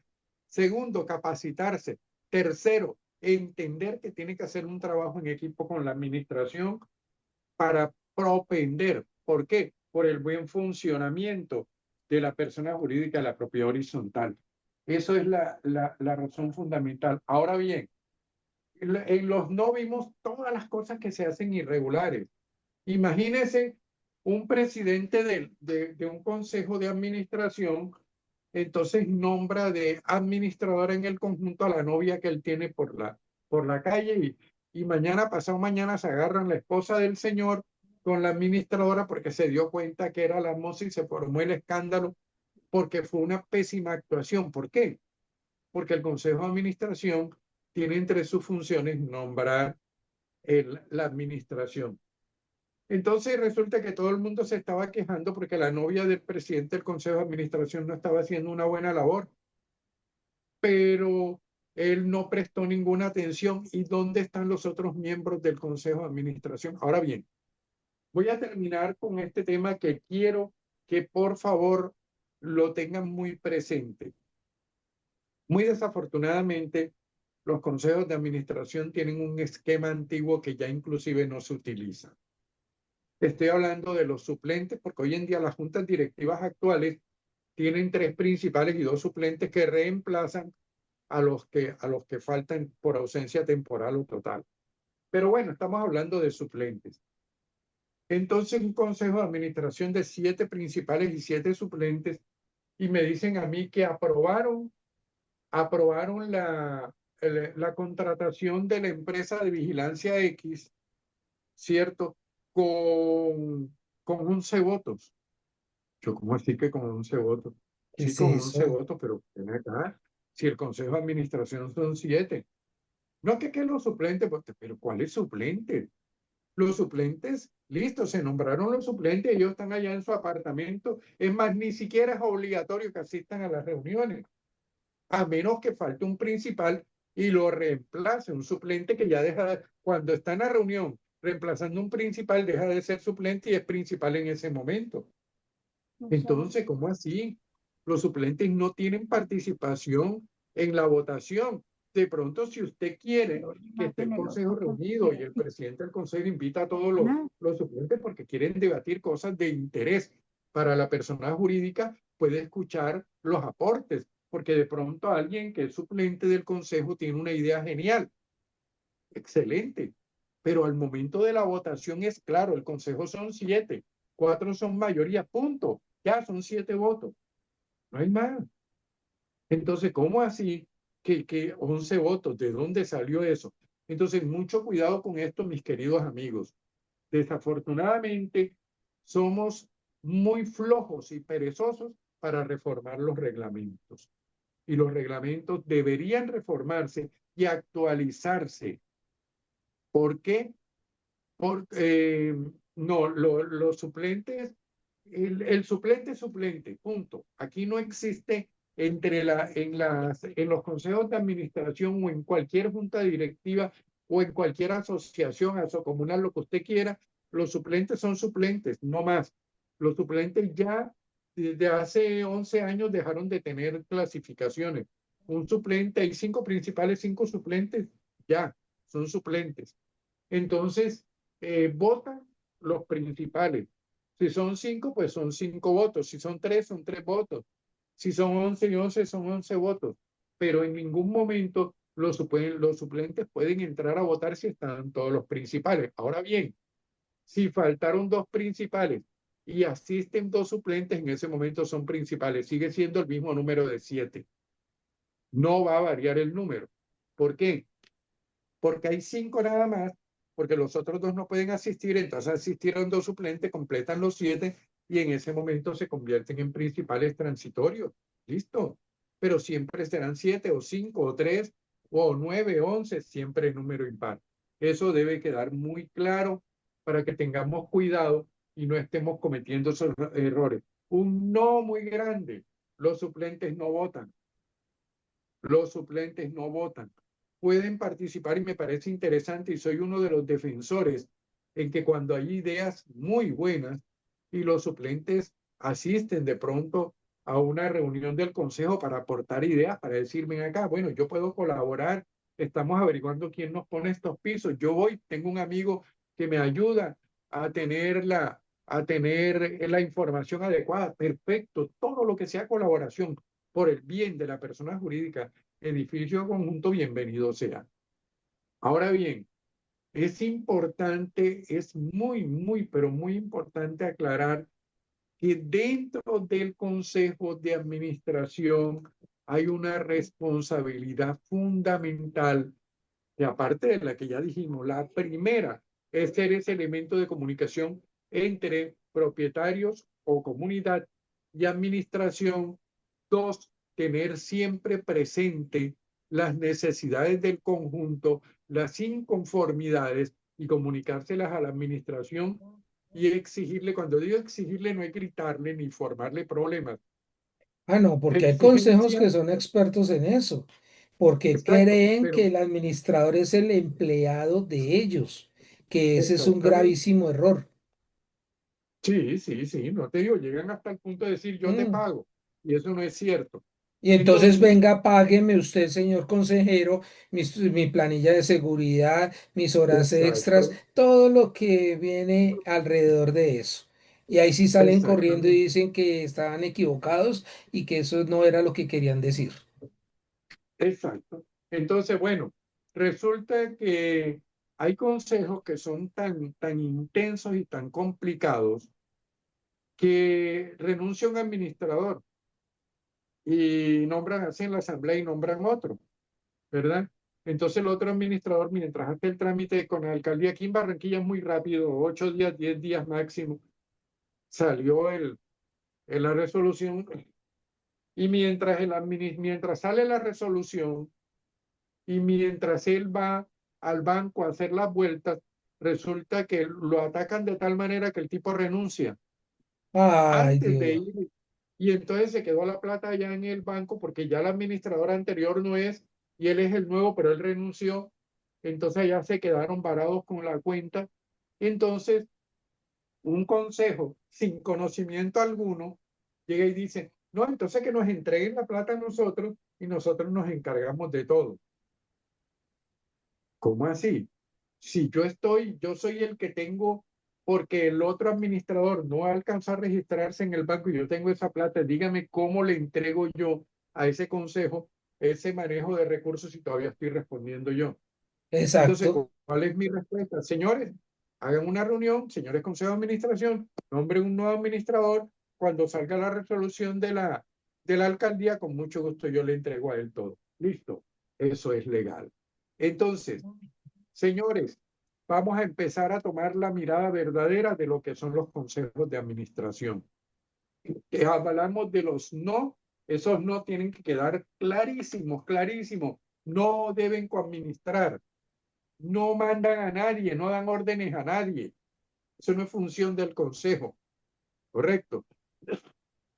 Segundo, capacitarse. Tercero, entender que tiene que hacer un trabajo en equipo con la administración para propender. ¿Por qué? Por el buen funcionamiento de la persona jurídica de la propiedad horizontal. Eso es la razón fundamental. Ahora bien, en los no vimos todas las cosas que se hacen irregulares. Imagínese un presidente de un consejo de administración, entonces nombra de administradora en el conjunto a la novia que él tiene por la calle y mañana, pasado mañana, se agarran la esposa del señor con la administradora porque se dio cuenta que era la moza y se formó el escándalo porque fue una pésima actuación. ¿Por qué? Porque el consejo de administración tiene entre sus funciones nombrar la administración. Entonces resulta que todo el mundo se estaba quejando porque la novia del presidente del Consejo de Administración no estaba haciendo una buena labor, pero él no prestó ninguna atención. ¿Y dónde están los otros miembros del Consejo de Administración? Ahora bien, voy a terminar con este tema que quiero que por favor lo tengan muy presente. Muy desafortunadamente, los consejos de administración tienen un esquema antiguo que ya inclusive no se utiliza. Estoy hablando de los suplentes, porque hoy en día las juntas directivas actuales tienen tres principales y dos suplentes que reemplazan a los que faltan por ausencia temporal o total. Pero bueno, estamos hablando de suplentes. Entonces, un consejo de administración de 7 principales y 7 suplentes, y me dicen a mí que aprobaron la contratación de la empresa de vigilancia X, ¿cierto? Con 11 votos. Yo, ¿cómo así que con 11 votos? ¿Qué Sí, es con 11 eso? votos, pero ven acá. Si el Consejo de Administración son 7. No que los suplentes, pero ¿cuáles suplentes? Los suplentes, listo, se nombraron los suplentes, ellos están allá en su apartamento. Es más, ni siquiera es obligatorio que asistan a las reuniones, a menos que falte un principal y lo reemplace. Un suplente que ya cuando está en la reunión reemplazando un principal, deja de ser suplente y es principal en ese momento. Entonces, ¿cómo así? Los suplentes no tienen participación en la votación. De pronto, si usted quiere que esté el consejo reunido y el presidente del consejo invita a todos los suplentes porque quieren debatir cosas de interés para la persona jurídica, puede escuchar los aportes, porque de pronto alguien que es suplente del consejo tiene una idea genial, excelente, pero al momento de la votación es claro, el consejo son 7, 4 son mayoría, punto, ya son 7 votos, no hay más. Entonces, ¿cómo así que 11 votos? ¿De dónde salió eso? Entonces, mucho cuidado con esto, mis queridos amigos. Desafortunadamente, somos muy flojos y perezosos para reformar los reglamentos. Y los reglamentos deberían reformarse y actualizarse. ¿Por qué? No, los suplentes, el suplente es suplente, punto. Aquí no existe en los consejos de administración o en cualquier junta directiva o en cualquier asociación, comunal, lo que usted quiera, los suplentes son suplentes, no más. Los suplentes ya desde hace 11 años dejaron de tener clasificaciones. Un suplente, hay 5 principales, 5 suplentes, ya, son suplentes. Entonces, votan los principales. Si son 5, pues son 5 votos. Si son 3, son 3 votos. Si son 11 y 11 son 11 votos, pero en ningún momento los suplentes pueden entrar a votar si están todos los principales. Ahora bien, si faltaron dos principales y asisten dos suplentes, en ese momento son principales. Sigue siendo el mismo número de 7. No va a variar el número. ¿Por qué? Porque hay 5 nada más, porque los otros dos no pueden asistir, entonces asistieron dos suplentes, completan los 7 y en ese momento se convierten en principales transitorios. Listo. Pero siempre serán 7 o 5 o 3 o 9, 11, siempre número impar. Eso debe quedar muy claro para que tengamos cuidado y no estemos cometiendo esos errores. Un no muy grande. Los suplentes no votan. Los suplentes no votan. Pueden participar y me parece interesante y soy uno de los defensores en que cuando hay ideas muy buenas y los suplentes asisten de pronto a una reunión del consejo para aportar ideas, para decirme acá, bueno, yo puedo colaborar, estamos averiguando quién nos pone estos pisos, yo voy, tengo un amigo que me ayuda a tener la información adecuada, perfecto, todo lo que sea colaboración por el bien de la persona jurídica, edificio conjunto, bienvenido sea. Ahora bien, es importante, es muy, pero muy importante aclarar que dentro del Consejo de Administración hay una responsabilidad fundamental, que aparte de la que ya dijimos, la primera es ser ese elemento de comunicación entre propietarios o comunidad y administración. Dos, tener siempre presente las necesidades del conjunto, las inconformidades y comunicárselas a la administración y exigirle, cuando digo exigirle, no es gritarle ni formarle problemas. Ah, no, porque hay consejos Exigencia, que son expertos en eso, porque exacto, creen que pero el administrador es el empleado de ellos, que ese es un exactamente. gravísimo error. Sí, sí, sí, no te digo, llegan hasta el punto de decir yo te Mm. pago y eso no es cierto. Y entonces Entonces, venga, págueme usted, señor consejero, mi planilla de seguridad, mis horas extras, exacto, todo lo que viene alrededor de eso. Y ahí sí salen corriendo y exactamente, dicen que estaban equivocados y que eso no era lo que querían decir. exacto. Entonces, bueno, resulta que hay consejos que son tan intensos y tan complicados que renuncia un administrador y nombran así en la asamblea y nombran otro, ¿verdad? Entonces el otro administrador, mientras hace el trámite con la alcaldía aquí en Barranquilla es muy rápido, 8 días, 10 días máximo, salió la resolución y mientras sale la resolución y mientras él va al banco a hacer las vueltas, resulta que lo atacan de tal manera que el tipo renuncia Ay, antes de Dios. ir. Y entonces se quedó la plata allá en el banco porque ya el administrador anterior no es y él es el nuevo, pero él renunció. Entonces ya se quedaron varados con la cuenta. Entonces, un consejo sin conocimiento alguno llega y dice, no, entonces que nos entreguen la plata a nosotros y nosotros nos encargamos de todo. ¿Cómo así? Si yo soy el que tengo, porque el otro administrador no alcanzó a registrarse en el banco y yo tengo esa plata, dígame cómo le entrego yo a ese consejo ese manejo de recursos y todavía estoy respondiendo yo. Entonces, Exacto. ¿cuál es mi respuesta? Señores, hagan una reunión, señores consejo de administración, nombren un nuevo administrador. Cuando salga la resolución de la alcaldía, con mucho gusto yo le entrego a él todo. Listo, eso es legal. Entonces, señores, vamos a empezar a tomar la mirada verdadera de lo que son los consejos de administración. Que hablamos de los no, esos no tienen que quedar clarísimos, clarísimos. No deben coadministrar, no mandan a nadie, no dan órdenes a nadie. Eso no es función del consejo, ¿correcto? No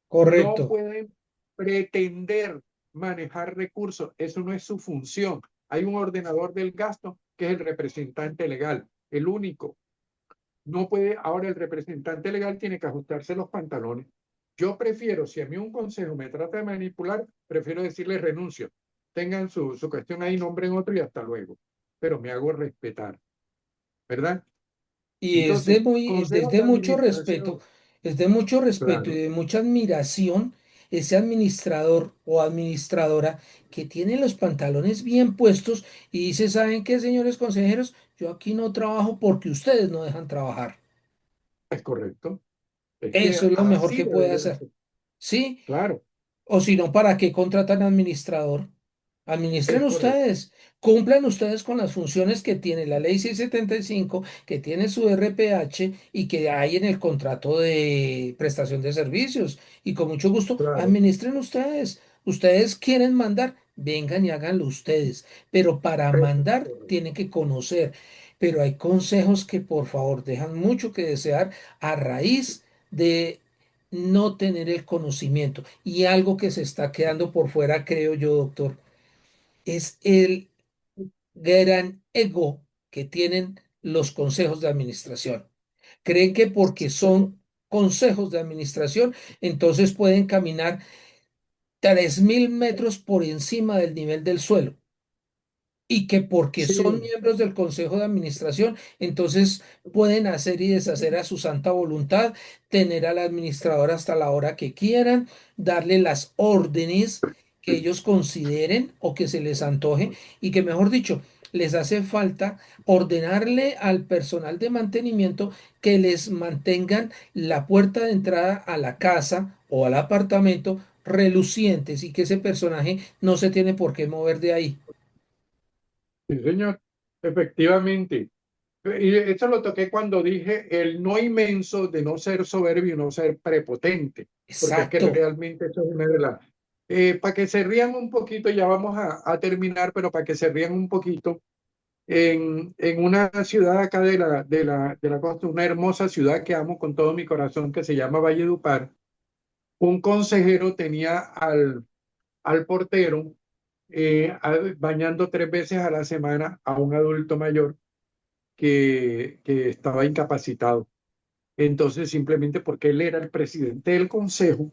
Correcto. pueden pretender manejar recursos, eso no es su función. Hay un ordenador del gasto que es el representante legal, el único. No puede, ahora el representante legal tiene que ajustarse los pantalones. Yo prefiero, si a mí un consejo me trata de manipular, prefiero decirle renuncio. Tengan su cuestión ahí, nombren otro y hasta luego. Pero me hago respetar, ¿verdad? Y Entonces, es consejos de de mucho respeto, administración, es de mucho respeto y claro, de mucha admiración ese administrador o administradora que tiene los pantalones bien puestos y dice, ¿saben qué, señores consejeros? Yo aquí no trabajo porque ustedes no dejan trabajar. Es correcto. Es Eso que es lo mejor así que puede debería de hacer. ser. ¿Sí? Claro, O si no, ¿para qué contratan administrador? Administren es correcto. ustedes, cumplan ustedes con las funciones que tiene la ley 675, que tiene su RPH y que hay en el contrato de prestación de servicios. Y con mucho gusto, Claro, administren ustedes. Ustedes quieren mandar, vengan y háganlo ustedes. Pero para eso es mandar correcto. tienen que conocer. Pero hay consejos que por favor dejan mucho que desear a raíz de no tener el conocimiento. Y algo que se está quedando por fuera, creo yo, doctor, es el gran ego que tienen los consejos de administración. Creen que porque son consejos de administración, entonces pueden caminar 3000 metros por encima del nivel del suelo y que porque son Sí, miembros del Consejo de Administración, entonces pueden hacer y deshacer a su santa voluntad, tener al administrador hasta la hora que quieran, darle las órdenes que ellos consideren o que se les antoje y que, mejor dicho, les hace falta ordenarle al personal de mantenimiento que les mantengan la puerta de entrada a la casa o al apartamento relucientes y que ese personaje no se tiene por qué mover de ahí. sí, señor. Efectivamente. Y eso lo toqué cuando dije el no inmenso de no ser soberbio y no ser prepotente, porque es que Exacto. realmente eso es una de las... para que se rían un poquito, ya vamos a terminar, pero para que se rían un poquito, en una ciudad acá de la costa, una hermosa ciudad que amo con todo mi corazón, que se llama Valledupar, un consejero tenía al portero bañando 3 veces a la semana a un adulto mayor que estaba incapacitado. Entonces, simplemente porque él era el presidente del consejo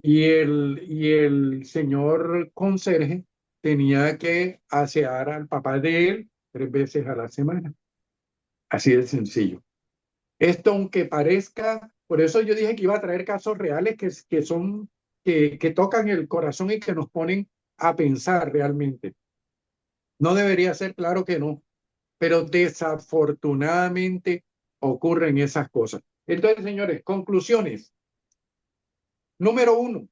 y el señor conserje tenía que asear al papá de él 3 veces a la semana. Así de sencillo. Esto, aunque parezca, por eso yo dije que iba a traer casos reales que tocan el corazón y que nos ponen a pensar realmente. No debería ser, claro que no, pero desafortunadamente ocurren esas cosas. Entonces, señores, conclusiones. Número uno,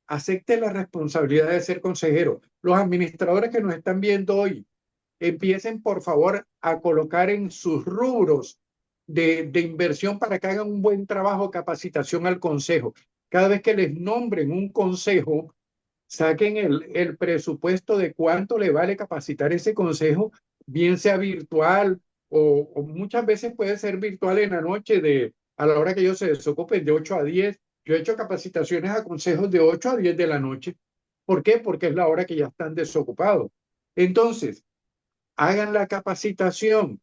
acepte la responsabilidad de ser consejero. Los administradores que nos están viendo hoy, empiecen por favor a colocar en sus rubros de inversión para que hagan un buen trabajo de capacitación al consejo. Cada vez que les nombren un consejo, saquen el presupuesto de cuánto le vale capacitar ese consejo, bien sea virtual o muchas veces puede ser virtual en la noche a la hora que ellos se desocupen de 8 a 10. Yo he hecho capacitaciones a consejos de 8 a 10 de la noche. ¿Por qué? Porque es la hora que ya están desocupados. Entonces, hagan la capacitación,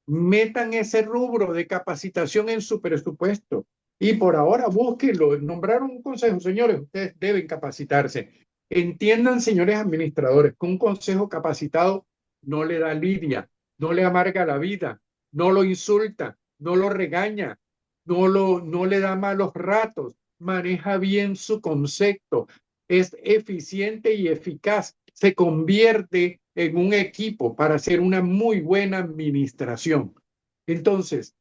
metan ese rubro de capacitación en su presupuesto y por ahora búsquenlo. Nombraron un consejo, señores, ustedes deben capacitarse. Entiendan, señores administradores, que un consejo capacitado no le da lidia, no le amarga la vida, no lo insulta, no lo regaña, no le da malos ratos, maneja bien su concepto, es eficiente y eficaz, se convierte en un equipo para hacer una muy buena administración. Entonces,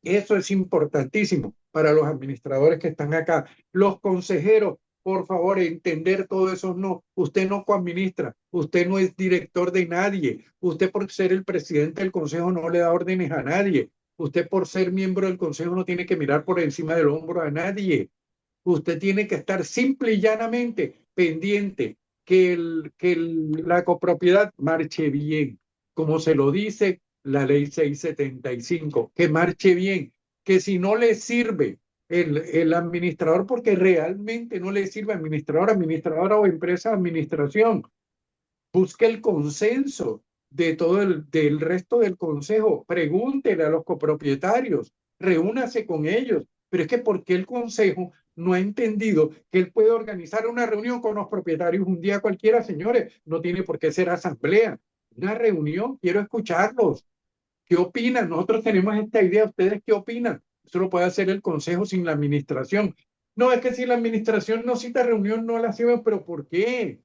eso es importantísimo para los administradores que están acá. Los consejeros, por favor, entender todo eso. No, usted no coadministra, usted no es director de nadie. Usted por ser el presidente del consejo no le da órdenes a nadie. Usted por ser miembro del consejo no tiene que mirar por encima del hombro a nadie. Usted tiene que estar simple y llanamente pendiente la copropiedad marche bien, como se lo dice la ley 675, que marche bien, que si no le sirve el administrador, porque realmente no le sirve administrador, administradora o empresa de administración, busque el consenso de todo del resto del consejo, pregúntele a los copropietarios, reúnase con ellos, pero es que ¿por qué el consejo no ha entendido que él puede organizar una reunión con los propietarios un día cualquiera, señores? No tiene por qué ser asamblea, una reunión, quiero escucharlos. ¿Qué opinan? Nosotros tenemos esta idea, ¿ustedes qué opinan? Eso lo puede hacer el consejo sin la administración. No, es que si la administración no cita reunión, no la hacemos, pero ¿por qué?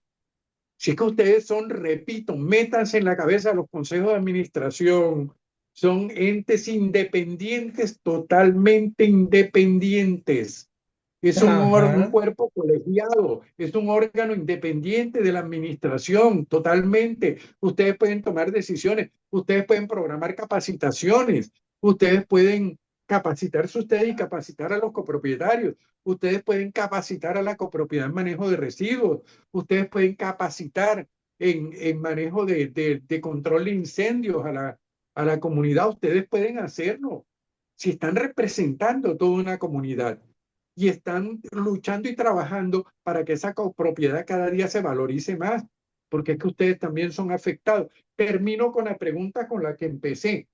Si es que ustedes son, repito, métanse en la cabeza los consejos de administración, son entes independientes, totalmente independientes. Es un Ajá. cuerpo colegiado, es un órgano independiente de la administración, totalmente. Ustedes pueden tomar decisiones, ustedes pueden programar capacitaciones, ustedes pueden capacitarse ustedes y capacitar a los copropietarios, ustedes pueden capacitar a la copropiedad en manejo de residuos, ustedes pueden capacitar en manejo de control de incendios a la comunidad, ustedes pueden hacerlo. Si están representando toda una comunidad y están luchando y trabajando para que esa copropiedad cada día se valorice más, porque es que ustedes también son afectados. Termino con la pregunta con la que empecé.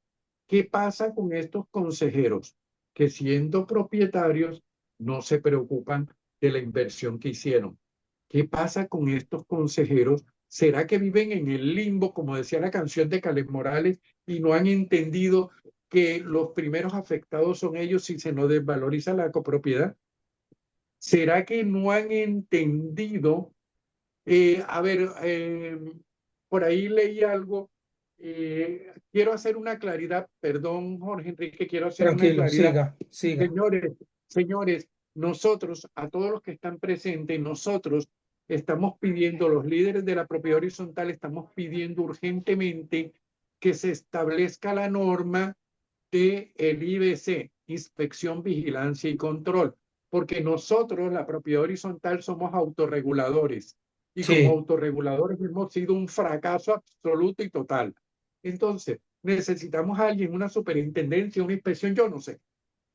¿Qué pasa con estos consejeros que siendo propietarios no se preocupan de la inversión que hicieron? ¿Qué pasa con estos consejeros? ¿Será que viven en el limbo, como decía la canción de Caleb Morales, y no han entendido que los primeros afectados son ellos si se nos desvaloriza la copropiedad? ¿Será que no han entendido? A ver, por ahí leí algo. Quiero hacer una claridad, perdón, Jorge Enrique, quiero hacer una Tranquilo, claridad. siga, siga. Señores, señores, nosotros, a todos los que están presentes, nosotros estamos pidiendo, los líderes de la propiedad horizontal, estamos pidiendo urgentemente que se establezca la norma de el IBC, Inspección, Vigilancia y Control, porque nosotros, la propiedad horizontal, somos autorreguladores y como Sí. autorreguladores hemos sido un fracaso absoluto y total. Entonces, necesitamos a alguien, una superintendencia, una inspección, yo no sé,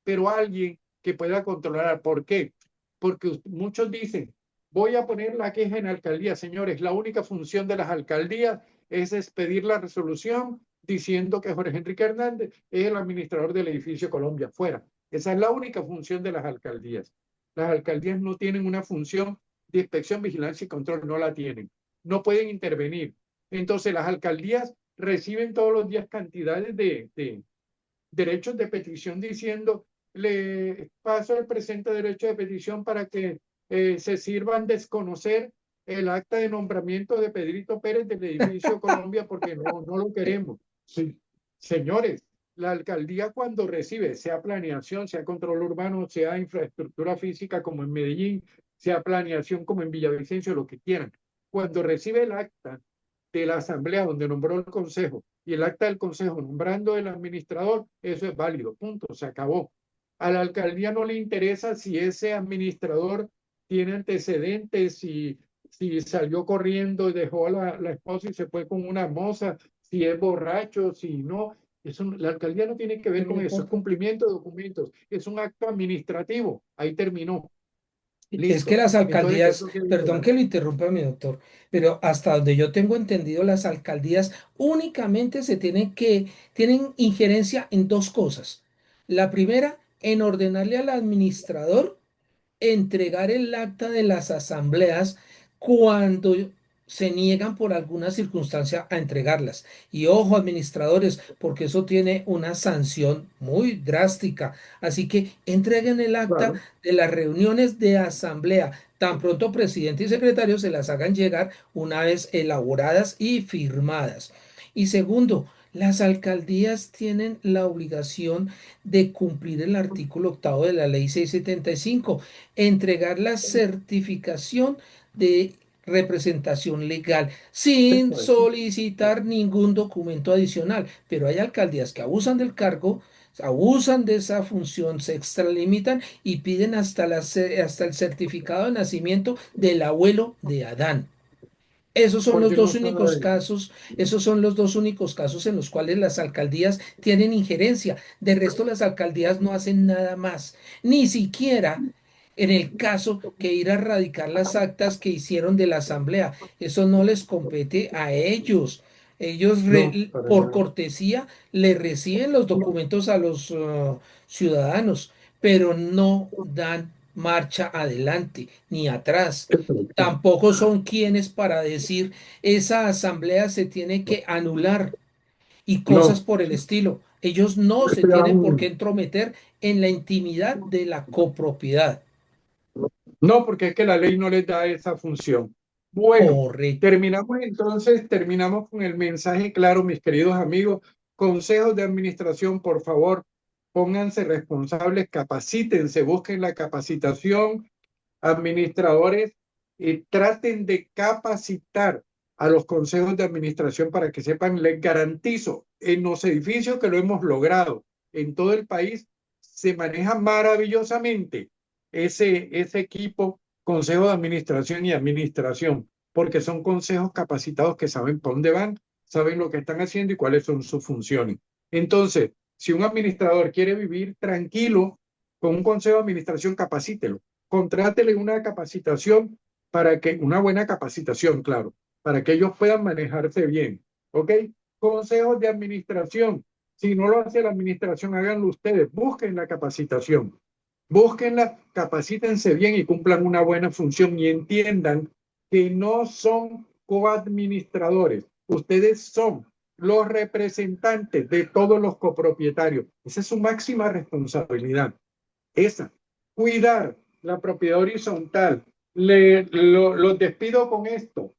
pero alguien que pueda controlar. ¿Por qué? Porque muchos dicen, voy a poner la queja en alcaldía. Señores, la única función de las alcaldías es expedir la resolución diciendo que Jorge Enrique Hernández es el administrador del edificio Colombia. Fuera. Esa es la única función de las alcaldías. Las alcaldías no tienen una función de inspección, vigilancia y control, no la tienen. No pueden intervenir. Entonces, las alcaldías reciben todos los días cantidades de derechos de petición diciendo, le paso el presente derecho de petición para que se sirvan desconocer el acta de nombramiento de Pedrito Pérez del edificio Colombia porque no lo queremos. Sí. Señores, la alcaldía cuando recibe, sea planeación, sea control urbano, sea infraestructura física como en Medellín, sea planeación como en Villavicencio, lo que quieran, cuando recibe el acta de la asamblea donde nombró el consejo y el acta del consejo nombrando el administrador, eso es válido, punto, se acabó. A la alcaldía no le interesa si ese administrador tiene antecedentes, si salió corriendo y dejó a la esposa y se fue con una moza, si es borracho, si no. Eso, la alcaldía no tiene que ver No con eso, es importa. cumplimiento de documentos, es un acto administrativo, ahí terminó, Es que listo. las Entonces, ¿qué es alcaldías, lo que digo? perdón que lo interrumpa mi doctor, pero hasta donde yo tengo entendido, las alcaldías únicamente tienen injerencia en dos cosas. La primera, en ordenarle al administrador entregar el acta de las asambleas cuando se niegan por alguna circunstancia a entregarlas. Y ojo, administradores, porque eso tiene una sanción muy drástica. Así que entreguen el acta Claro, de las reuniones de asamblea. Tan pronto presidente y secretario se las hagan llegar una vez elaboradas y firmadas. Y segundo, las alcaldías tienen la obligación de cumplir el artículo octavo de la ley 675, entregar la certificación de representación legal sin eso es. solicitar ningún documento adicional. Pero hay alcaldías que abusan del cargo, abusan de esa función, se extralimitan y piden hasta el certificado de nacimiento del abuelo de Adán. Esos son Pues los yo no dos sé nada únicos de eso. casos, esos son los dos únicos casos en los cuales las alcaldías tienen injerencia. De resto, las alcaldías no hacen nada más, ni siquiera en el caso que ir a radicar las actas que hicieron de la asamblea. Eso no les compete a ellos. Ellos, No, para por nada. cortesía, le reciben los documentos a los ciudadanos, pero no dan marcha adelante ni atrás. Perfecto. Tampoco son quienes para decir esa asamblea se tiene que anular y cosas No, por el estilo. Ellos no se este tienen por qué aún, entrometer en la intimidad de la copropiedad. No, porque es que la ley no les da esa función. Bueno, Correcto. terminamos con el mensaje claro, mis queridos amigos. Consejos de administración, por favor, pónganse responsables, capacítense, busquen la capacitación, administradores, traten de capacitar a los consejos de administración para que sepan, les garantizo, en los edificios que lo hemos logrado en todo el país, se maneja maravillosamente ese equipo, consejo de administración y administración, porque son consejos capacitados que saben por dónde van, saben lo que están haciendo y cuáles son sus funciones. Entonces, si un administrador quiere vivir tranquilo con un consejo de administración, capacítelo, contrátele una capacitación para que, una buena capacitación, claro, para que ellos puedan manejarse bien. ¿Ok? Consejos de administración. Si no lo hace la administración, háganlo ustedes. Busquen la capacitación. Búsquenla, capacítense bien y cumplan una buena función y entiendan que no son coadministradores. Ustedes son los representantes de todos los copropietarios. Esa es su máxima responsabilidad. Esa, cuidar la propiedad horizontal. Los despido con esto.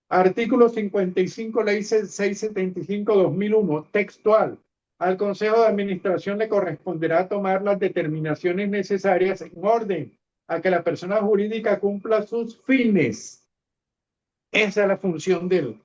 Artículo 55, Ley 675-2001, textual. Al Consejo de Administración le corresponderá tomar las determinaciones necesarias en orden a que la persona jurídica cumpla sus fines. Esa es la función del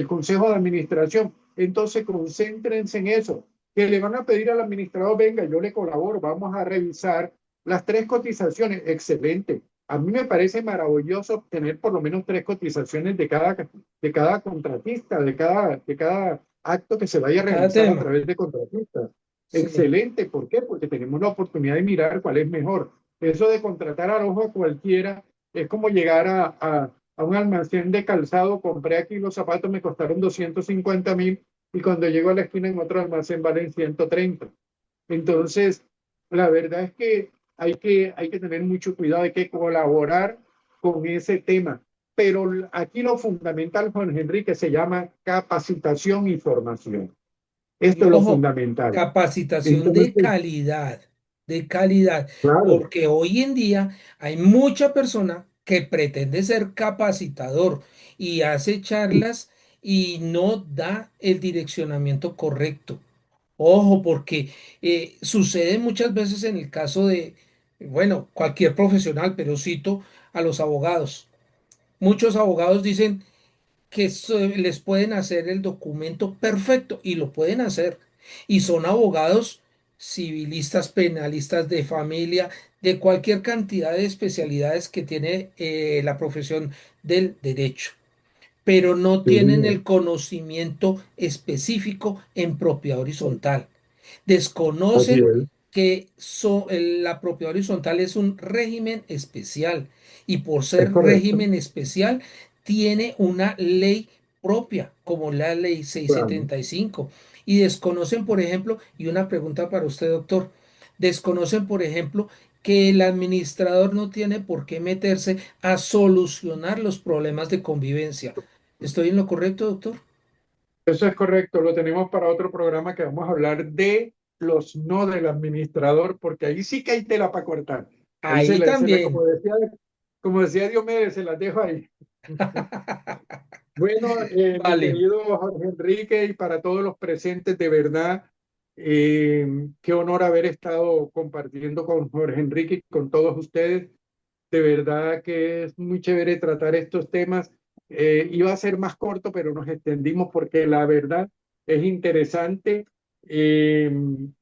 Consejo de Administración. Entonces, concéntrense en eso. Que le van a pedir al administrador, venga, yo le colaboro, vamos a revisar las tres cotizaciones. Excelente. A mí me parece maravilloso obtener por lo menos tres cotizaciones de cada contratista, de cada acto que se vaya a Cada realizar a tema. través de contratistas. Sí. Excelente. ¿Por qué? Porque tenemos la oportunidad de mirar cuál es mejor. Eso de contratar al ojo a cualquiera es como llegar a un almacén de calzado, compré aquí los zapatos, me costaron 250.000 y cuando llego a la esquina en otro almacén valen 130. Entonces, la verdad es que hay que tener mucho cuidado, hay que colaborar con ese tema. Pero aquí lo fundamental, Juan Enrique, se llama capacitación y formación. Y Esto es lo ojo, fundamental. capacitación Entonces, de calidad, claro, porque hoy en día hay mucha persona que pretende ser capacitador y hace charlas y no da el direccionamiento correcto. Ojo, porque sucede muchas veces en el caso de, bueno, cualquier profesional, pero cito a los abogados. Muchos abogados dicen que les pueden hacer el documento perfecto y lo pueden hacer. Y son abogados civilistas, penalistas de familia, de cualquier cantidad de especialidades que tiene la profesión del derecho, pero no sí, tienen señor. el conocimiento específico en propiedad horizontal. Así Desconocen es, que la propiedad horizontal es un régimen especial y por es ser correcto. régimen especial tiene una ley propia, como la ley Claro. 675. Y desconocen, por ejemplo, y una pregunta para usted, doctor, desconocen, por ejemplo, que el administrador no tiene por qué meterse a solucionar los problemas de convivencia. ¿Estoy en lo correcto, doctor? Eso es correcto, lo tenemos para otro programa que vamos a hablar de los no del administrador, porque ahí sí que hay tela para cortar. Ahí Ahí como también. decía Diomedes, se las dejo ahí. Bueno, mi Vale. querido Jorge Enrique, y para todos los presentes, de verdad, qué honor haber estado compartiendo con Jorge Enrique y con todos ustedes. De verdad que es muy chévere tratar estos temas. Iba a ser más corto, pero nos extendimos porque la verdad es interesante. Eh,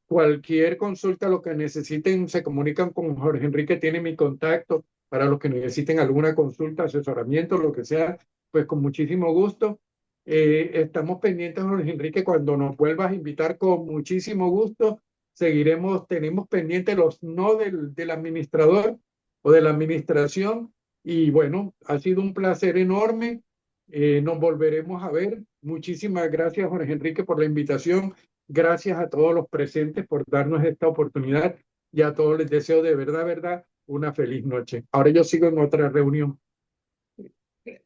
Cualquier consulta, lo que necesiten, se comunican con Jorge Enrique, tiene mi contacto para los que necesiten alguna consulta, asesoramiento, lo que sea, pues con muchísimo gusto. Estamos pendientes, Jorge Enrique, cuando nos vuelvas a invitar, con muchísimo gusto. Seguiremos, tenemos pendientes los no del administrador o de la administración. Y bueno, ha sido un placer enorme. Nos volveremos a ver. Muchísimas gracias, Jorge Enrique, por la invitación. Gracias a todos los presentes por darnos esta oportunidad y a todos les deseo de verdad, verdad, una feliz noche. Ahora yo sigo en otra reunión.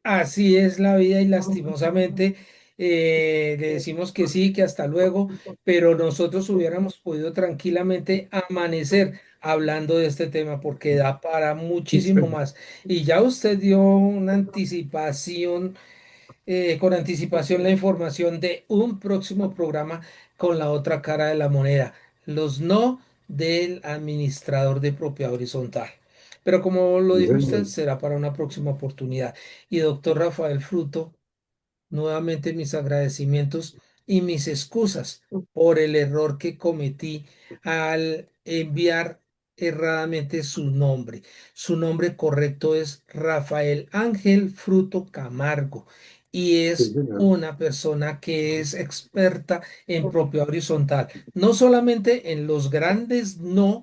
Así es la vida y lastimosamente le decimos que sí, que hasta luego, pero nosotros hubiéramos podido tranquilamente amanecer hablando de este tema porque da para muchísimo Sí, más. Y ya usted dio una anticipación, con anticipación la información de un próximo programa con la otra cara de la moneda, los no del administrador de propiedad horizontal. Pero como lo sí, dijo usted, señor. será para una próxima oportunidad. Y doctor Rafael Fruto, nuevamente mis agradecimientos y mis excusas por el error que cometí al enviar erradamente su nombre. Su nombre correcto es Rafael Ángel Fruto Camargo y Sí, es señor. una persona que es experta en propiedad horizontal, no solamente en los grandes no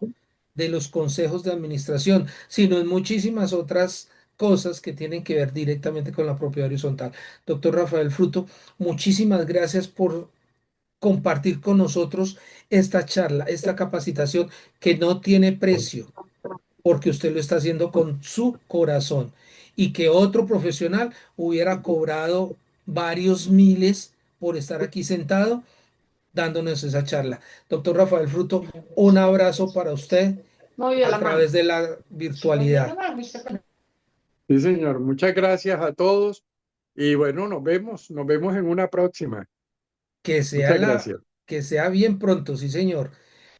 de los consejos de administración, sino en muchísimas otras cosas que tienen que ver directamente con la propiedad horizontal. Doctor Rafael Fruto, muchísimas gracias por compartir con nosotros esta charla, esta capacitación que no tiene precio, porque usted lo está haciendo con su corazón y que otro profesional hubiera cobrado varios miles por estar aquí sentado dándonos esa charla. Doctor Rafael Fruto, un abrazo para usted Movió a la mano. través de la Movió la virtualidad. mano. Sí, señor. Muchas gracias a todos. Y bueno, nos vemos en una próxima. Que sea Muchas gracias. que sea bien pronto, sí, señor.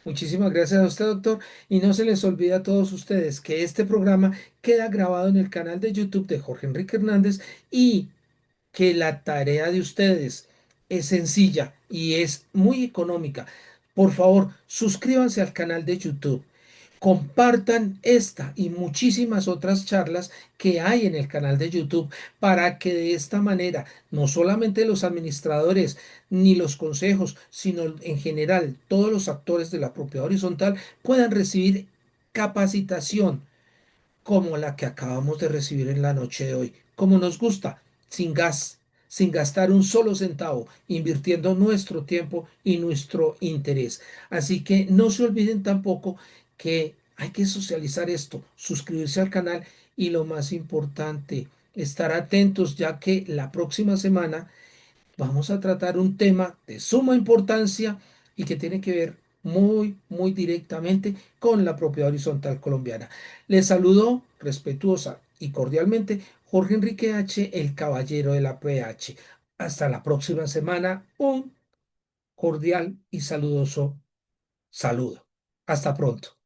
Muchísimas gracias a usted, doctor. Y no se les olvide a todos ustedes que este programa queda grabado en el canal de YouTube de Jorge Enrique Hernández y que la tarea de ustedes es sencilla y es muy económica. Por favor, suscríbanse al canal de YouTube. Compartan esta y muchísimas otras charlas que hay en el canal de YouTube para que de esta manera no solamente los administradores ni los consejos, sino en general todos los actores de la propiedad horizontal puedan recibir capacitación como la que acabamos de recibir en la noche de hoy, como nos gusta, sin gas, sin gastar un solo centavo, invirtiendo nuestro tiempo y nuestro interés. Así que no se olviden tampoco que hay que socializar esto, suscribirse al canal y lo más importante, estar atentos ya que la próxima semana vamos a tratar un tema de suma importancia y que tiene que ver muy directamente con la propiedad horizontal colombiana. Les saludo respetuosa y cordialmente Jorge Enrique H., el caballero de la PH. Hasta la próxima semana, un cordial y saludoso saludo. Hasta pronto.